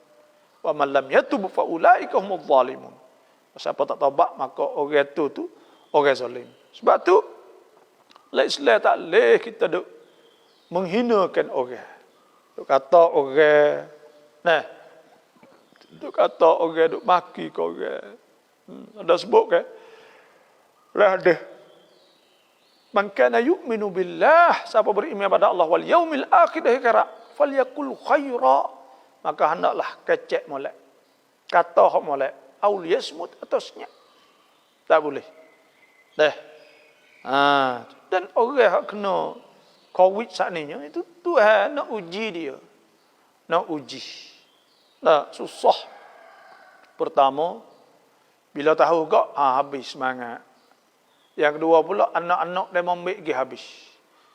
S1: Wa man lam yatub fa ulaika humudz zalimun. Siapa tak taubat maka orang tu orang zalim. Sebab tu Islam tak leh kita duk menghinakan orang. Duk kata orang, duk kata orang, duk maki ke orang. Ada sebut kan? Lah ada Man kana yu'minu billah, siapa beriman pada Allah wal yaumil akhir akhirat, falyakul khaira, maka hendaklah kecek molek. Kata hak molek, aul yasmut atasnya. Tak boleh. Dah. Dan orang hak kena COVID saat ni itu Tuhan nak uji dia. Nak uji. Nah, susah. Pertama, bila tahu kok, habis semangat. Yang kedua pula, anak-anak dia ambil pergi habis.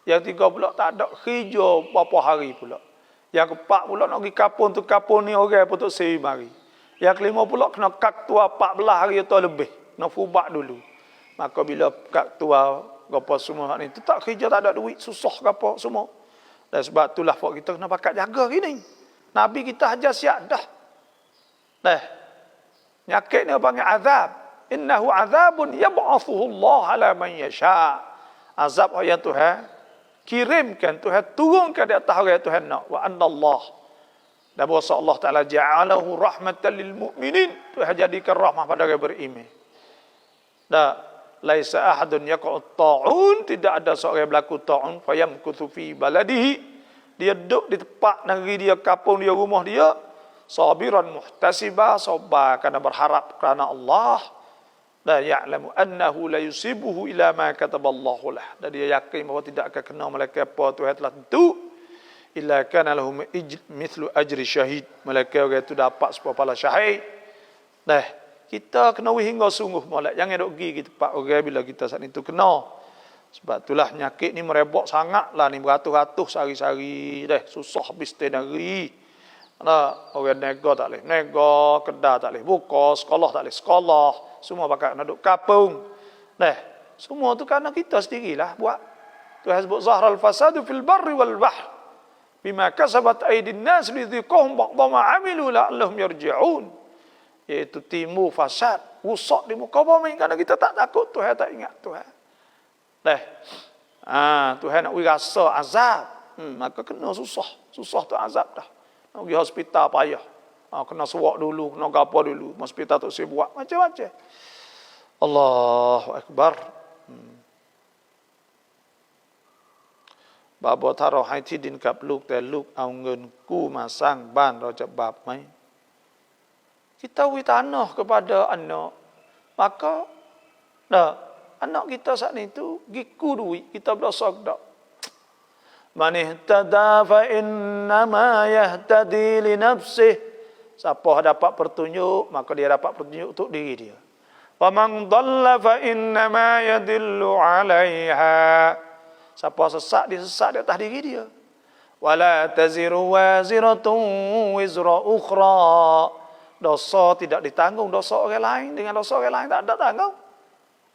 S1: Yang tiga pula, tak ada kerja berapa hari pula. Yang keempat pula, nak pergi kapun tu kapun ni orang pun tak seri mari. Yang kelima pula, kena kak tua 14 hari atau lebih. Nak fubak dulu. Maka bila kak tua, apa semua ni, tu tak kerja, tak ada duit, susah apa semua. Dan sebab itulah kita kena pakat jaga gini. Nabi kita ajar siap dah. Nyakit ni panggil azab. Innahu azabun yab'athuhu Allah ala man yasha. Azab yang Tuhan kirimkan, Tuhan turunkan di atas orang Tuhan nak. Wa anna Allah. Dan bahawa Allah Ta'ala ja'alahu rahmatan lil mu'minin. Tuhan jadikan rahmah pada orang beriman. Laisa ahadun yaqa'ut ta'un. Tidak ada seorang yang berlaku ta'un. Fayamkuthu fi baladihi. Dia duduk di tempat negeri dia, kampung dia, rumah dia. Sabiran muhtasibah, sabar kerana berharap kerana Allah. La ya'lamu annahu la yusibuhu ila ma kataballahu lah. Dan dia yakin bahawa tidak akan kena malaikat apa Tuhan telah tentu. Illa kana lahum mithlu ajri syahid. Malaikat orang itu dapat sepahala syahid. Kita kena hingga sungguh molek. Jangan duk pergi kita tempat orang bila kita saat itu kena. Sebab itulah penyakit ni merebak sangatlah ni, beratus-ratus sehari-hari. Susah habis negeri. Orang nega tak boleh nega, kedai tak boleh buka, sekolah tak boleh sekolah, semua bakal nak duduk kapung. Semua tu kerana kita sendirilah buat. Tuhan sebut zahral fasadu fil barri wal bahr bima kasabat aydin nas lidhiqahum ba'dha ma amilu la'allahum yarji'un. Iaitu timbul fasad, rusak di muka bumi kerana kita tak takut Tuhan, tak ingat Tuhan. Tuhan nak rasa azab, maka kena susah tu azab dah. Nak pergi hospital payah. Kena suak dulu, kena gapa dulu. Hospital tak saya buat. Macam-macam. Allahu Akbar. Babo taro haiที่ดินกับลูกแต่ลูกเอาเงินกู้มาสร้างบ้านเราจะบาปไหม Kita beri tanah kepada anak. Maka anak kita saat ni tu giku duit, kita berdosa tak? Man ihtada fa innama yahtadi li nafsih. Siapa dapat petunjuk, maka dia dapat petunjuk untuk diri dia. Wa man dhalla fa innama yadillu 'alaiha. Siapa sesat, dia sesat di atas diri dia. Wala taziru waziratun wizra ukhra. Dosa tidak ditanggung dosa orang lain dengan dosa orang lain, tak ada tanggung.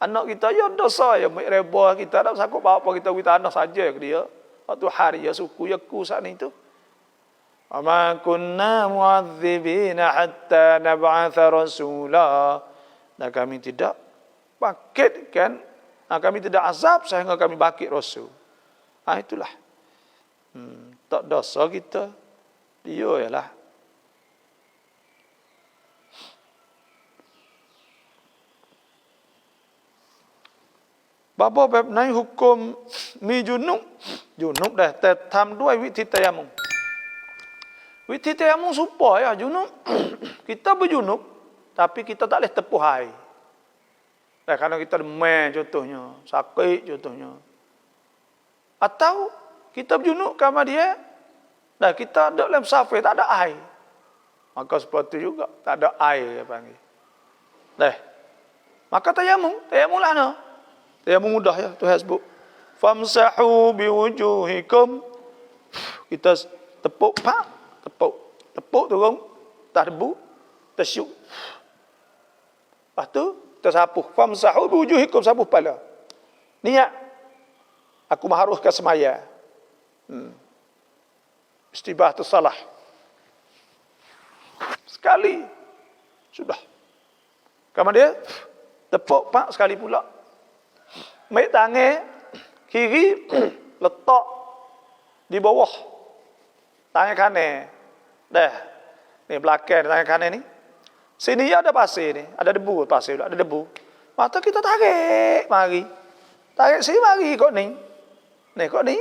S1: Anak kita ya dosa ya reba, kita tak sanggup apa kita beri tanah saja ke dia. Waktu hari ya suku ya ku saat itu. Ama kunna mu'adzibina hatta nab'atha rasula. Dan kami tidak bangkitkan, kami tidak azab sehingga kami bangkit rasul. Itulah. Tak dosa kita. Dia ialah. Bapaแบบไหน hukum มีจุนุกได้แต่ทำด้วยวิธีตะยามุม วิธีตะยามุม supaya junub kita berjunub tapi kita tak boleh tepuh air. Kerana kita demam contohnya, sakit contohnya. Atau kita berjunub kerana dia kita ada dalam musafir tak ada air. Maka seperti itu juga tak ada air dia panggil. Maka tayamum lah no. Tayamum mudah ya, Tuhan sebut. Famsahu biwujuhikum. Kita tepuk, tepuk turun, tak debu, tersyuk. Lepas tu, kita sapuh. Famsahu biwujuhikum, sapuh kepala. Niat, aku mengharuskan semaya. Istibah tu salah. Sekali, sudah. Kemudian dia, tepuk pak sekali pula. Ambil tangan kiri letak di bawah tangan kanan. Ni belakang tangan kanan ni. Sini ada pasir ni, ada debu pasir pula, ada debu. Maka kita tarik mari. Tarik sini mari kok ni. Ni kok ni.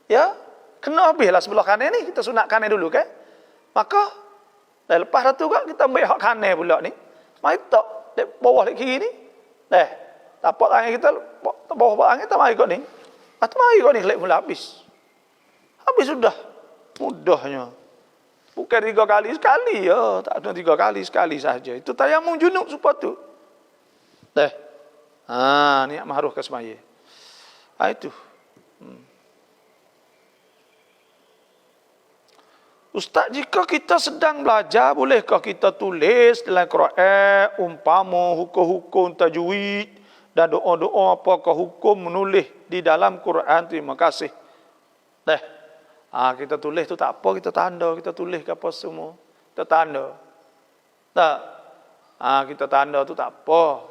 S1: Ya, kena habislah sebelah kanan ni, kita sunat kanan dulu kan. Maka dah lepas tu kan kita ambil hak kanan pula ni. Mari tak dek bawah dek kiri ni. Dah. Tapak tangan kita bawah tangan kita mari kok ni. Atau mari kok ni kelak mula habis. Habis sudah. Mudahnya. Bukan 3 kali sekali ya, tak ada 3 kali sekali saja. Itu tayamum junub supaya tu. Dah. Niat mahruh ke semaya. Itu. Ustaz, jika kita sedang belajar, bolehkah kita tulis dalam Quran umpama hukum-hukum tajwid dan doa-doa apakah hukum menulis di dalam Quran? Terima kasih. Dah. Kita tulis tu tak apa, kita tanda, kita tulis ke apa semua. Kita tanda. Tak. Kita tanda tu tak apa.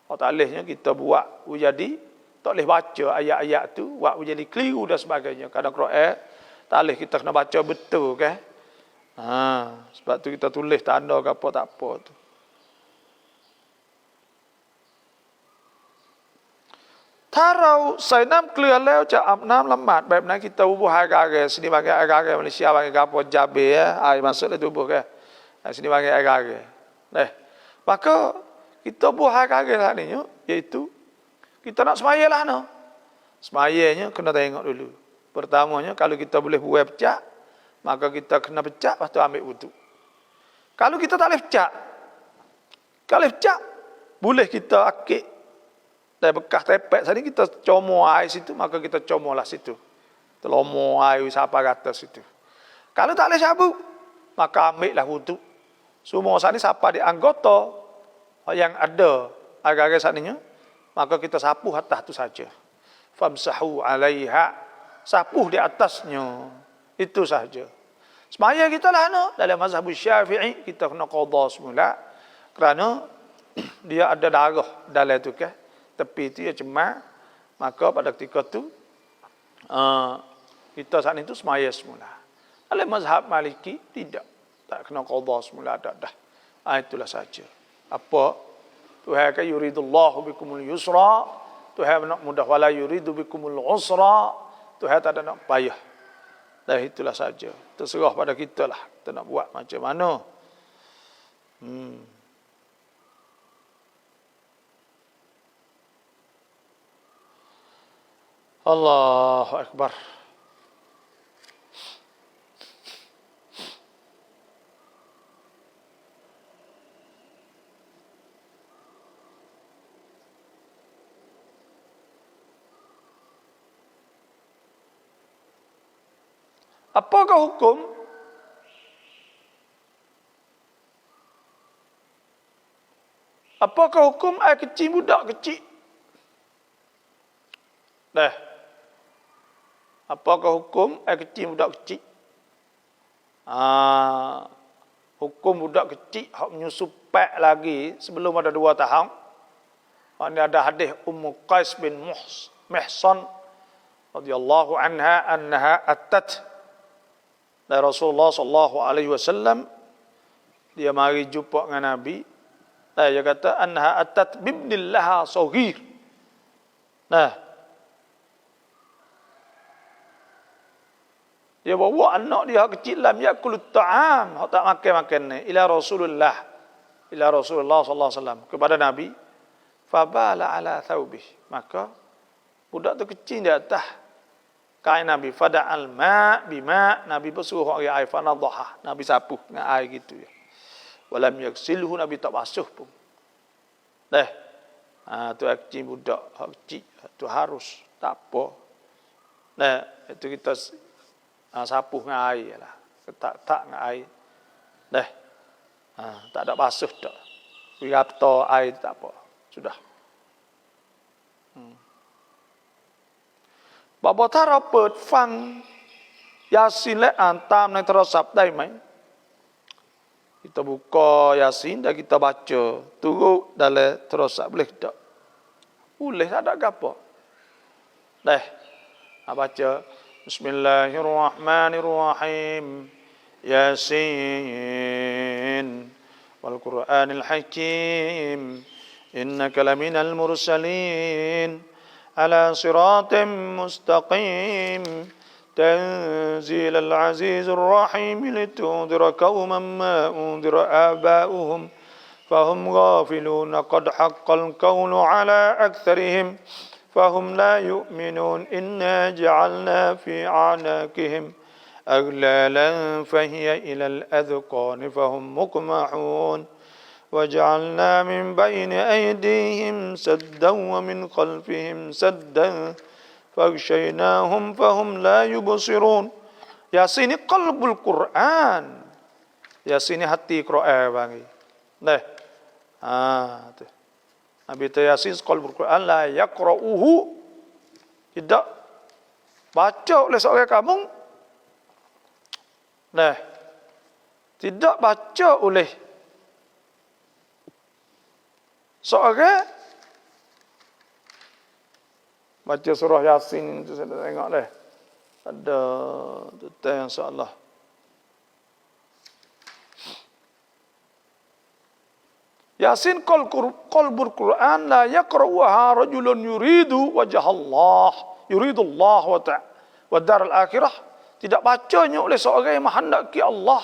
S1: Tak bolehnya kita buat jadi tak boleh baca ayat-ayat tu, buat jadi keliru dan sebagainya. Kadang Quran tak boleh kita kena baca betul kan. Sebab tu kita tulis tanda ke apa tak apa tu. Tarau sai nam clear แล้วจะอาบน้ำละหมาดแบบนั้น kita ubuh agak-agak sini bagi agak-agak Malaysia bagi gapo jabe ya air masuk dalam tubuh kan. Sini bagi agak-agak. Maka kita ubuh agak-agak lah ni iaitu kita nak semayalah no. Semayanya kena tengok dulu. Pertamanya kalau kita boleh buat pecak, maka kita kena pecak lepas tu ambil wudu. Kalau kita tak boleh pecak, boleh kita akik dari bekas tepek tadi kita comor air situ, maka kita comorlah situ. Telomor air siapa kata situ. Kalau tak boleh sabuk, maka ambillah wudu. Semua saat ini siapa di anggota yang ada agak-agak saat ini, maka kita sapu atas itu saja. Famsahu 'alaiha. Sapu di atasnya. Itu saja. Semaya kita lah dalam mazhab Syafi'i kita kena qada semula kerana dia ada darah dalam tu kan. Tepi itu ya cemar, maka pada ketika tu kita saat itu semaya semula. Dalam mazhab Maliki tidak, tak kena qada semula dah. Itulah saja. Apa? Tuhan kan yuridullahu bikumul yusra, Tuhan nak mudah wala yuridu bikumul usra, Tuhan tak ada nak payah. Dah itulah saja. Terserah pada kita lah, kita nak buat macam mana. Allahu Akbar. Apakah hukum air kecil budak kecil? Apakah hukum air kecil budak kecil? Hukum budak kecil hak menyusu pek lagi sebelum ada 2 tahun. Ini ada hadis Ummu Qais bin Mihsan radhiyallahu anha atat dari Rasulullah sallallahu alaihi wasallam, dia mari jumpa dengan Nabi. Dia kata anha atat bibnillaha saghir. Dia bawa anak dia kecil lam yakulut ta'am, tak makan ni ila Rasulullah sallallahu alaihi wasallam, kepada Nabi. Fabala ala thawbih, maka budak tu kecil di atas kain Nabi. Fada'al ma' bima, Nabi bersuruh air fanadhaha, Nabi sapu dengan air gitu ya. Walam yaksilhu, Nabi tak basuh pun. Tu kecil budak, hak kecil tu harus tak apa. Itu kita sapu dengan air lah. Tak dengan air. Tak ada basuh tak. Wirapta air tak apa. Sudah. Bapa tara เปิดฟังยาซีนและอ่านตามในโทรศัพท์ได้ไหม Kita buka Yasin dan kita baca turut dalam terosak, boleh tak? Boleh, tak ada apa. Baca Bismillahirrahmanirrahim. Yasin wal Qur'anil Hakim. innaka laminal mursalin ala siratim mustaqim tanzilal azizir rahim litundira qauman ma undira aba'uhum fahum ghafilun qad haqqal qawlu ala aktharihim fahum la yu'minun inna ja'alna fi a'naqihim aglalan fahiya ilal adhqani fahum muqmahun وجعلنا من بين أيديهم سدا ومن خلفهم سدا فاغشيناهم فهم لا يبصرون. Yasin ini qalbul Quran. Yasin ini hati Quran bagi. Nah, tuh. Nabi Yasin qalbul Quran la yaqra'uhu, tidak baca oleh seorang kamu. Nah, tidak baca oleh seorang baca surah Yasin itu saya tengok deh. Ada tutai yang insya-Allah. Yasin qalbul Quran la yaqra'uha rajulun yuridu wajh Allah, yuridu Allah wa dar al-akhirah. Tidak bacanya oleh seorang yang menghendaki Allah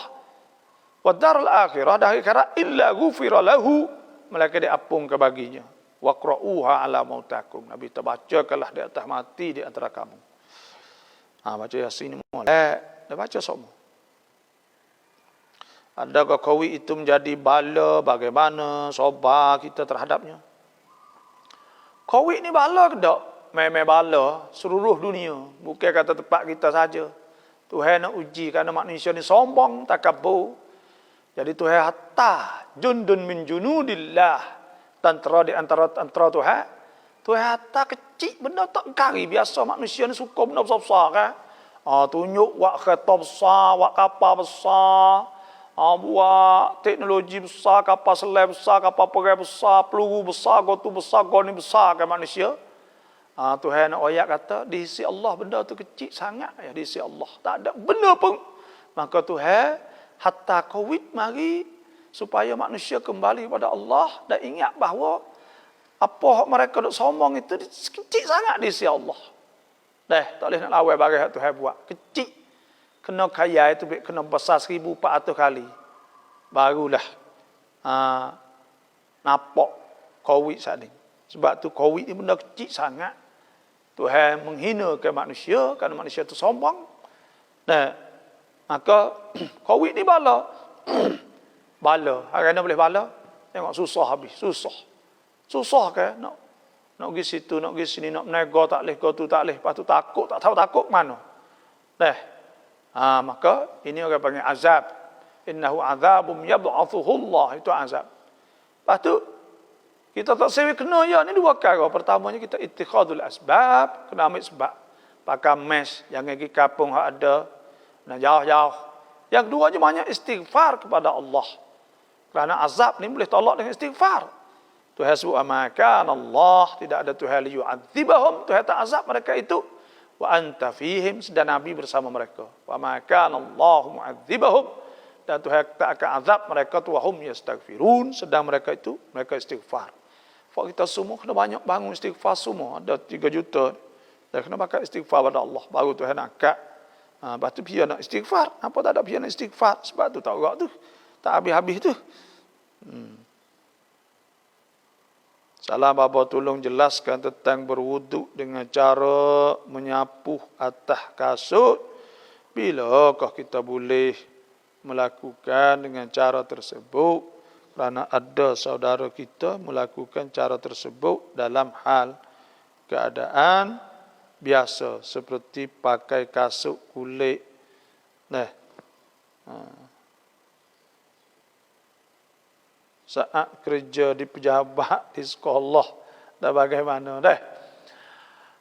S1: wa dar al-akhirah dan akhirat illa ghufira lahu, melainkan diampun ke baginya. Waqra'uha ala mautakum. Nabi terbacakanlah di atas mati di antara kamu. Baca Yasin mulai. Dah baca semua. Adakah COVID itu menjadi bala, bagaimana sobat kita terhadapnya? COVID ni bala ke tak? Memang bala seluruh dunia. Bukan kata tempat kita saja. Tuhan nak uji kerana manusia ni sombong, takabur. Jadi Tuhan hatta jundun min junudillah, tentera di antara tentera Tuhan. Tuhan hatta kecil benda tak kari. Biasa manusia ni suka benda besar-besar kan. Tunjuk wak kereta besar, wak kapal besar, buat teknologi besar, kapal selam besar, kapal perang besar, peluru besar, gotu besar, goni besar kan manusia. Tuhan ayat kata di sisi Allah benda tu kecil sangat ya, di sisi Allah. Tak ada benda pun. Maka Tuhan hatta COVID mari supaya manusia kembali kepada Allah dan ingat bahawa apa mereka duk sombong itu kecil sangat di sisi Allah. Tak boleh nak lawan barang yang Tuhan buat. Kecil. Kena kaya itu kena besar 1,400 kali. Barulah nampak COVID saat ini. Sebab tu COVID ni benda kecil sangat. Tuhan menghinakan manusia kerana manusia itu sombong. Nah, maka COVID ni bala. Bala. Hari ni boleh bala. Tengok susah habis. Susah. Susah kan? Nak pergi situ, nak pergi sini, nak menego tak boleh, go tu tak boleh. Lepas tu takut, tak tahu takut mana. Maka ini orang panggil azab. Innahu azabum yab'athuhu Allah. Itu azab. Lepas tu kita tak sewi kena ya. Ini dua perkara. Pertamanya kita ittikhadul asbab. Kena ambil sebab. Pakai mes. Jangan pergi kampung yang ada. Nah, jauh-jauh. Yang keduanya banyak istighfar kepada Allah. Kerana azab ni boleh tolak dengan istighfar. Tuhan sebut amakan Allah. Tidak ada Tuhan liyu'adzibahum. Tuhan tak azab mereka itu. Wa anta fihim. Sedang Nabi bersama mereka. Wa amakan Allah mu'adzibahum. Dan Tuhan tak akan azab mereka. Tuhan yastaghfirun. Sedang mereka itu, mereka istighfar. Fak kita semua kena banyak bangun istighfar semua. Ada 3 juta. Dan kena pakai istighfar pada Allah. Baru Tuhan angkat. Lepas tu dia nak istighfar. Apa tak ada dia nak istighfar? Sebab tu tak gerak tu. Tak habis-habis tu. Salam Bapa tolong jelaskan tentang berwuduk dengan cara menyapu atas kasut. Bilakah kita boleh melakukan dengan cara tersebut? Kerana ada saudara kita melakukan cara tersebut dalam hal keadaan biasa seperti pakai kasut kulit. Saat kerja di pejabat, di sekolah dan bagaimana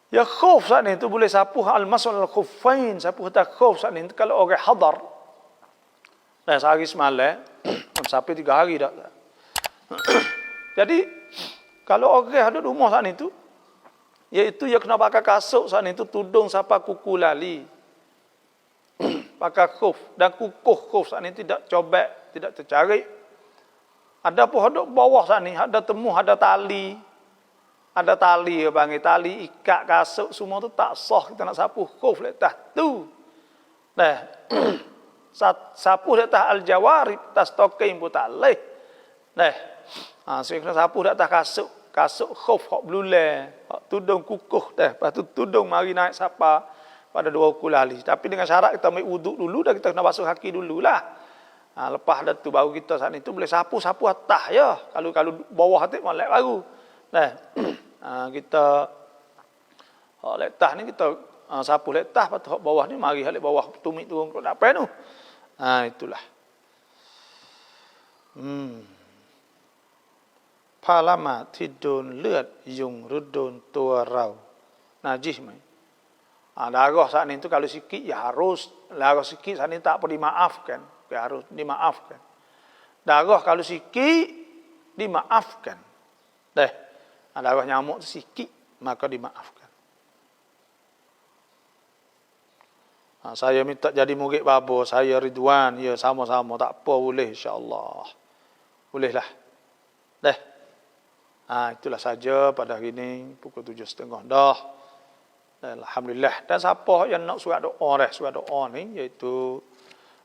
S1: ya khuf saat ni tu boleh sapu al-mas'al al-khuffain, sapu atas khuf saat ni kalau orang hadar. Sehari semalam sampai 3 hari dah. Jadi kalau orang ada di rumah saat ni tu, iaitu dia kena pakai kasut saat ni tu, tudung sampai kuku lali. Pakai khuf dan kukuh khuf saat ni tidak cobek, tidak tercarik. Ada pun hadap bawah sana, ada temu, ada tali. Ada tali ya bang, tali ikat kasut semua tu tak sah kita nak sapu khuf letak tu. Nah, sapu letak al-jawarib tas tokai pun tak leh. Nah, saya sapu letak kasut khuf hok blule, hok tudung kukuh dah. Lepas tu tudung mari naik sapa pada 2 kulali. Tapi dengan syarat kita ambil wuduk dulu dah, kita kena basuh kaki dululah. Lepas dah tu baru kita saat itu boleh sapu atas ya. Kalau bawah hati molek baru. Nah, kita hak letah ni kita sapu letah, lepas tu hak bawah ni mari hak bawah tumit turun ke depan tu. Itulah. Palama tidun lut yung rudun tua rau. Najis mai. Darah saat ni tu kalau sikit ya harus, darah sikit saat ni tak perlu dimaafkan, ya harus dimaafkan. Darah kalau sikit dimaafkan. Darah nyamuk tu sikit maka dimaafkan. Saya minta jadi murid babo, saya Ridwan, ya sama-sama tak apa boleh insya-Allah. Bolehlah. Itulah saja pada hari ini pukul 7.30 dah. Alhamdulillah. Dan siapa yang nak surat doa ni iaitu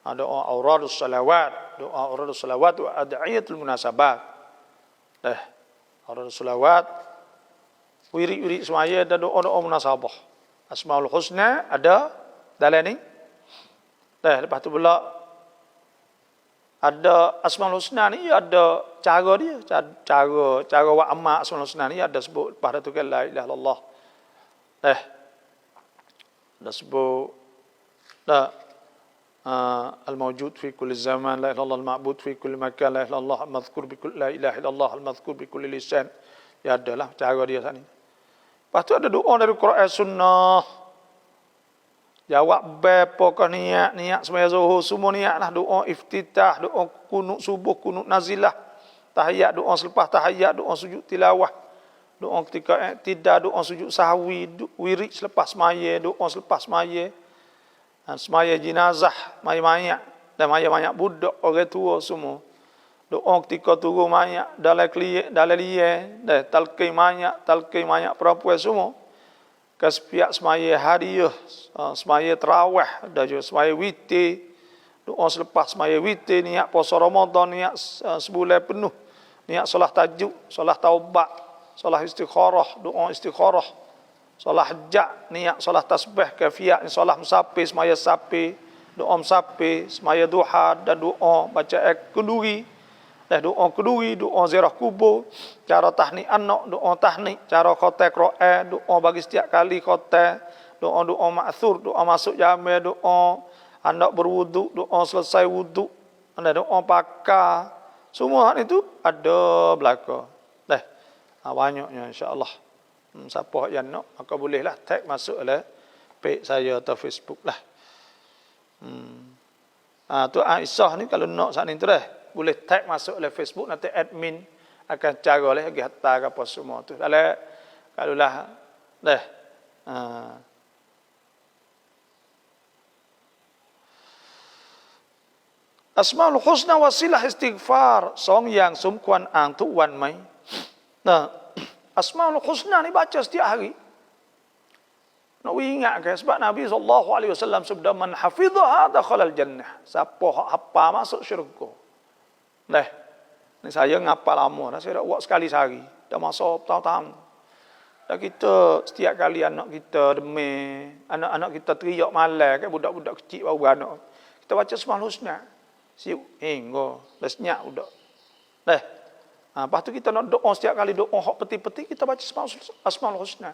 S1: doa auradus salawat, doa auradus salawat wa ad'iyatul munasabat. Auradus salawat wirid-wirid semaya ada doa-doa munasabah. Asmaul husna ada dalam ni. Lepas tu pula ada Asmaul Husna ni ada cara dia, cara wa amma Asmaul Husna ni ada sebut pada tu kan la ilaha illallah. Ada sebut al-mawjud fi kulli zaman, la ilaha illallah, al-ma'bud fi kulli makan, la ilaha illallah, al-madhkur bi kulli, la ilaha illallah, al-madhkur bi kulli lisan. Ya adalah cara dia sana. Lepas tu ada doa dari Quran Sunnah. Jawab pokok niat semaya zuhur semua niatlah, doa iftitah, doa kunut subuh, kunut nazilah, tahiyat, doa selepas tahiyat, doa sujud tilawah, doa ketika i'tidal, doa sujud sahwi, wirid selepas semaya, doa selepas semaya, semaya jenazah, mayat dan mayat budak orang tua semua. Doa ketika turun mayat dalam liang, dan talqin mayat perempuan semua. Kesepiak semaya hariah, semaya terawih, dan juga semaya witir, doa selepas semaya witir, niat puasa Ramadan, niat sebulan penuh, niat solat tajuk, solat taubat, solat istikharah, doa istikharah, solat hajat, niat solat tasbih, kafiat, solat musafir, semaya sapi, doa musafir, semaya duha, dan doa baca kenduri, doa kenduri, doa ziarah kubur, cara tahnik anak, doa tahnik, cara khotai Quran, doa bagi setiap kali khotai, doa ma'thur, doa masuk jami, doa anak berwuduk, doa selesai wuduk, doa pakar. Semua itu ada belaka. Banyaknya insya-Allah. Siapa yang nak maka bolehlah tag masuk oleh page saya atau Facebook lah. Tu Aisyah ni kalau nak saat ni terus boleh tag masuk oleh Facebook, nanti admin akan cara oleh bagi hantar apa semua tu. Kalau lah Asmaul Husna wasilah istighfar, song yang sumkuan ang tu wan mai. Asmaul Husna ni baca setiap hari. Nak ingat ke sebab Nabi SAW sabda man hafidhaha dakhala al-jannah. Siapa hafal masuk syurga. Ni saya ngapal lama dah, saya dah buat sekali sehari. Dah masa tahun-tahun. Dan kita setiap kali anak kita demam, anak-anak kita teriak malam kan, budak-budak kecil baru beranak. Kita baca Asmaul Husna. Siuk hingga dah senyap budak. Lepas tu kita nak doa setiap kali doa hak peti-peti kita baca Asmaul Husna.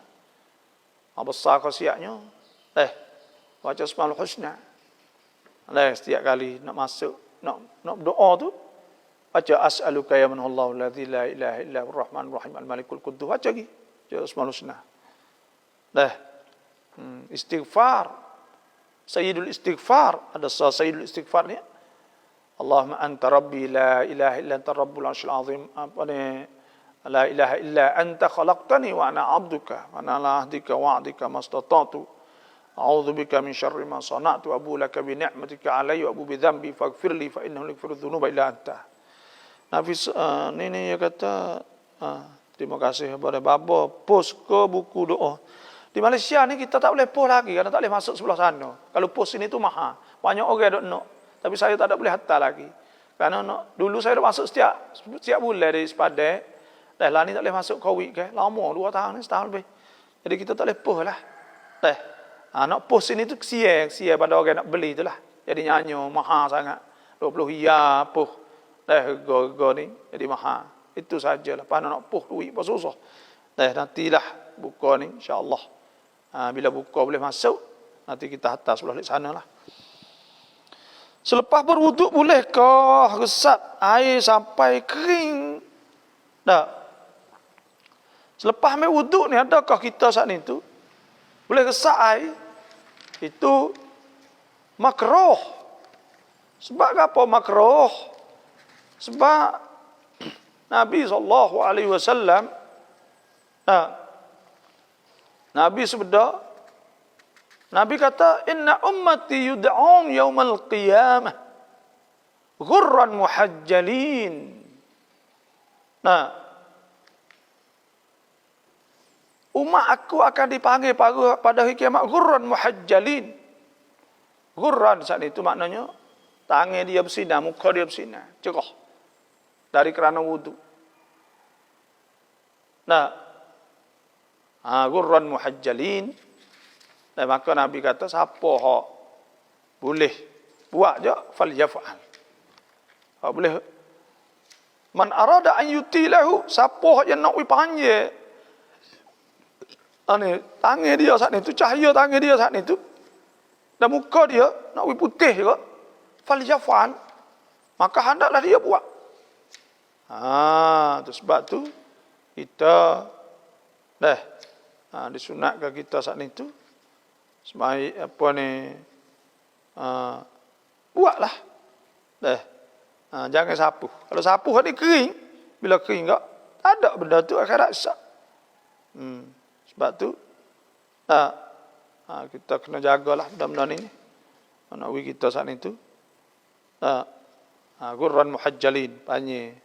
S1: Besar khasiatnya. Baca Asmaul Husna. Setiap kali nak masuk nak doa tu baca as'aluka ya manallahu alladzi la ilaha illa huwar rahmanur rahim al-malikul quddus. Baca lagi. Baca Asmaul Husna. Istighfar. Sayyidul istighfar. Ada sayyidul istighfar ni. Allahumma anta rabbi la ilaha illa anta rabbul arsyil azim. La ilaha illa anta khalaqtani wa ana 'abduka wa ana 'ala ahdika wa 'adika mastata'tu. A'udzu bika min syarri ma sana'tu wa abu laka bi ni'matika 'alayya wa abu bi dhanbi faghfirli fa innahu la yaghfiru dzunuba illa anta. Nafis ni dia kata terima kasih kepada Bapa post ke buku doa. Di Malaysia ni kita tak boleh post lagi kerana tak boleh masuk sebelah sana. Kalau post sini tu mahal. Banyak orang dok nak. Tapi saya tak ada boleh hantar lagi. Kerana dulu saya dok masuk setiap bulan dari Sepadan. Dah lah ni tak boleh masuk COVID ke. Lama 2 tahun ni, setahun lebih. Jadi kita tak boleh post lah. Dah. Nak post sini tu kesian pada orang nak beli tu lah. Jadi nyanyi mahal sangat. 20 riyal post. Dah harga ni jadi mahal. Itu sajalah. Lepas nak post duit pun susah. Dah nantilah buka ni insya-Allah. Bila buka boleh masuk, nanti kita hantar sebelah di sana lah. Selepas berwuduk bolehkah resap air sampai kering? Tak. Selepas ambil wuduk ni, adakah kita saat ni tu boleh resap air? Itu makruh. Sebab apa makruh? Sebab Nabi SAW Nabi sebeda, Nabi kata, inna ummati yud'un yaumal qiyamah ghurran muhajjalin. Umat aku akan dipanggil pada hari kiamat ghurran muhajjalin. Ghurran saat itu maknanya tangan dia bersinar, muka dia bersinar, cerah dari kerana wudu. Ghurran muhajjalin. Dan maka Nabi kata siapa hak boleh buat je falyaf'al. Hak boleh man arada an yutilahu, siapa yang nak panjang tangan dia saat ni tu, cahaya tangan dia saat ni tu dan muka dia nak putih juga, falyaf'al, maka hendaklah dia buat. Tu sebab tu kita disunatkan kita saat ni tu sebaik apa ni buatlah. Jangan sapu. Kalau sapu ni kering, bila kering tak ada benda tu akan rasa. Sebab tu kita kena jagalah benda-benda ni. Anak kita saat ni tu ghurran muhajjalin, panjang.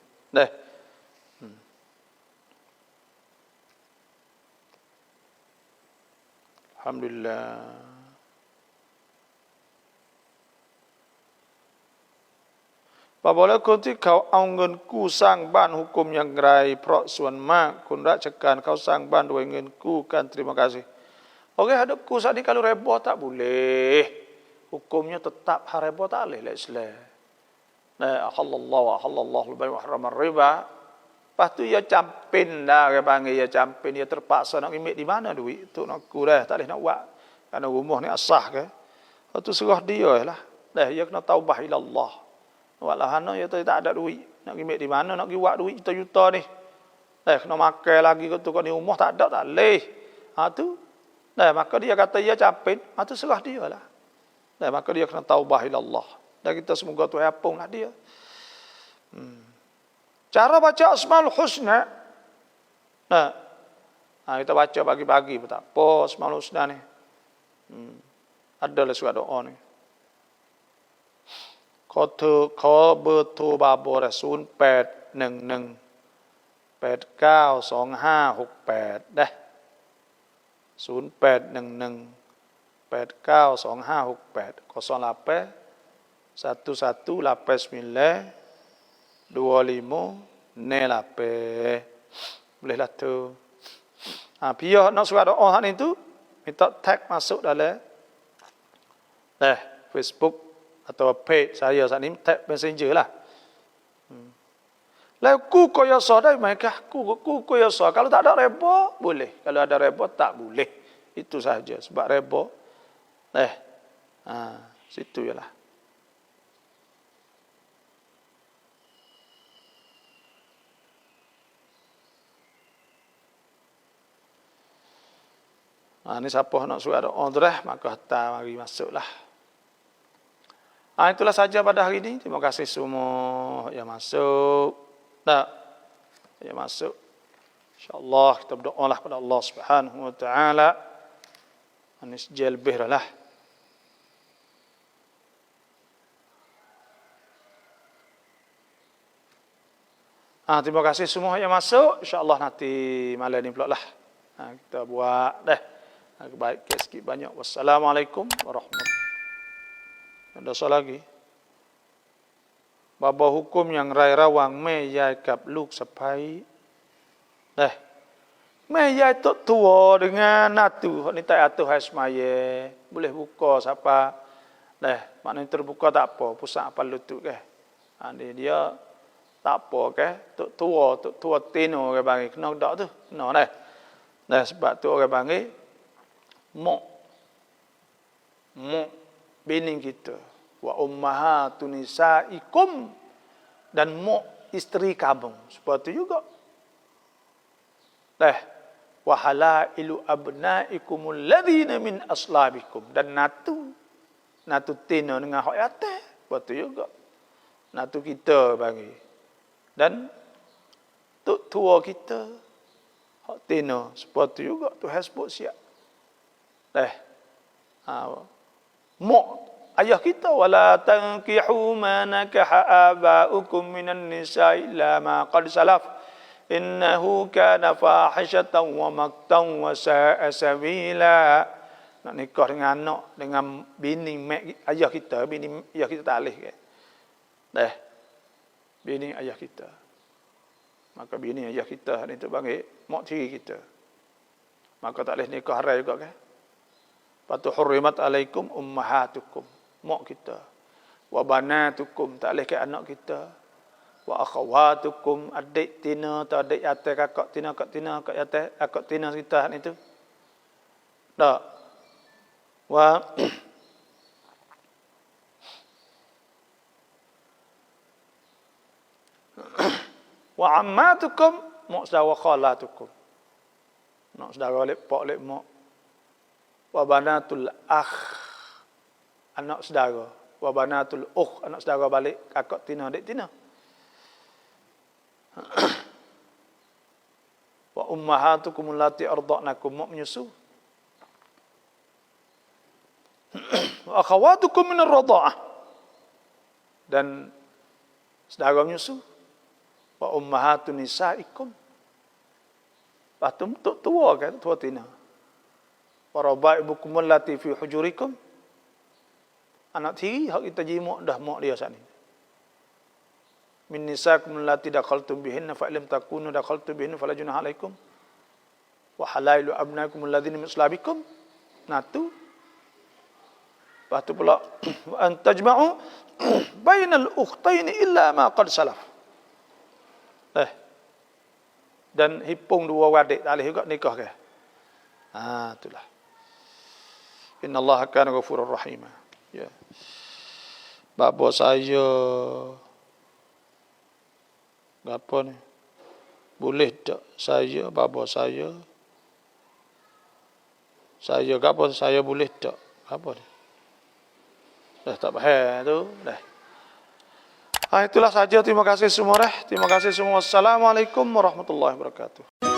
S1: Alhamdulillah. Apabila kauเอาเงินกู้สร้างบ้านhukumอย่างไรเพราะส่วนมากคนราชการเขาสร้างบ้านด้วยเงินกู้กัน terima kasih. Okey, hadapku saat ni kalau reba tak boleh. Hukumnya tetap reba tak boleh lah Islam. Halallahu al-bay' wa harrama riba. Lepas tu ia campin dah, dia panggil ia campin, dia terpaksa nak ambil di mana duit tu nak aku dah, tak boleh nak buat. Kerana rumah ni asah ke. Lepas tu serah dia lah. Dia kena taubah ila Allah. Walahana dia tak ada duit. Nak ambil di mana, nak pergi buat duit juta-juta ni. Kena makan lagi ke tu, kalau di rumah tak ada, tak boleh. Tu. Maka dia kata ia campin, tu serah dia lah. Maka dia kena taubah ila Allah. Dan kita semoga Tuhan ampunglah dia. Cara baca Asmaul Husna. Kita baca pagi-pagi pun tak apa Asmaul Husna ni. Adalah surat doa ni. ขอเบอร์โทรบาบัว0811892568ได้0811892568 081925 bolehlah tu. Pihak nak surat doa ni tu minta tag masuk dalam Facebook atau page saya saat ni, tag messenger lah. Lalu ku koyoso dah mereka ku koyoso. Kalau tak ada reba boleh, kalau ada reba tak boleh. Itu sahaja. Sebab reba situ jelah. Ni siapa nak surat doa tu dah, maka hantar mari masuklah. Itulah saja pada hari ini. Terima kasih semua yang masuk. Yang masuk. InsyaAllah kita berdoalah kepada Allah Subhanahu Wa Taala. Anisjal bihralah. Terima kasih semua yang masuk. InsyaAllah nanti malam ni pula lah. Kita buat dah. Baik sikit banyak. Wassalamualaikum warahmatullahi wabarakatuh. Ada soal lagi? Baba hukum yang rai rawang me yai kap luk sapai. Me yai tok tua dengan natu. Hak ni tak atuh hai semaya. Boleh buka siapa. Maknanya terbuka tak apa. Pusat apa lutut ke. Dia tak apa ke. Tok tua tino ke bagi. Kena tak tu. Kena sebab tu orang panggil Mok bini kita. Wa ummahatun nisaikum, dan mok isteri kamu. Seperti juga. Wa halailu abnaikumul ladzina min aslabikum, dan natu tina dengan hak yatim. Seperti juga. Natu kita bagi. Dan tok tua kita hak tina. Seperti juga Tuhan sebut siap. Mok ayah kita, wala tankihu ma nakaha abaukum minan nisa'i illa ma qad salaf innahu kana fahishatan wa maqtan wa sa'a sabila. Nak nikah dengan anak, dengan bini mak ayah kita, bini ayah kita tak boleh ke. Bini ayah kita. Maka bini ayah kita ni tu panggil mak tiri kita. Maka tak boleh nikah haram juga kan. Patu hurrimat alaikum ummahatukum, mak kita. Wa banatukum, tak boleh ke anak kita. Wa akhawatukum, adik tina atau adik yatim, kakak tina, kakak yatim, kakak tina kita ni tu. Tak. Wa ammatukum, mak saudara khalatukum. Nak saudara lek pak lek mak. Wa banatul akh, anak saudara. Wa banatul ukh, anak saudara balik kakak tina adik tina. Wa ummahatukum allati arda'nakum, mak menyusu. Wa akhawatukum min ar-radha'ah, dan saudara menyusu. Wa ummahatun nisaikum, patum tua kan, tua tina. Wa rabaibukum allati fi hujurikum, anak tiri hak kita jimak dah mak dia saat ni. Min nisaikum allati dakhaltum bihinna fa lam takunu dakhaltum bihinna fala junaha alaikum. Wa halailu abnaikum alladzina min aslabikum, natu. Lepas tu pula wa an tajma'u bainal ukhtaini illa ma qad salaf. Dan hipung dua adik tak boleh juga nikah ke. Itulah. Innallaha kana ghafurur rahim. Ya. Bapa saya apa ni? Boleh tak saya, bapa saya apa saya boleh tak? Apa ni? Dah tak faham tu. Dah. Itulah saja. Terima kasih semua. Terima kasih semua. Assalamualaikum warahmatullahi wabarakatuh.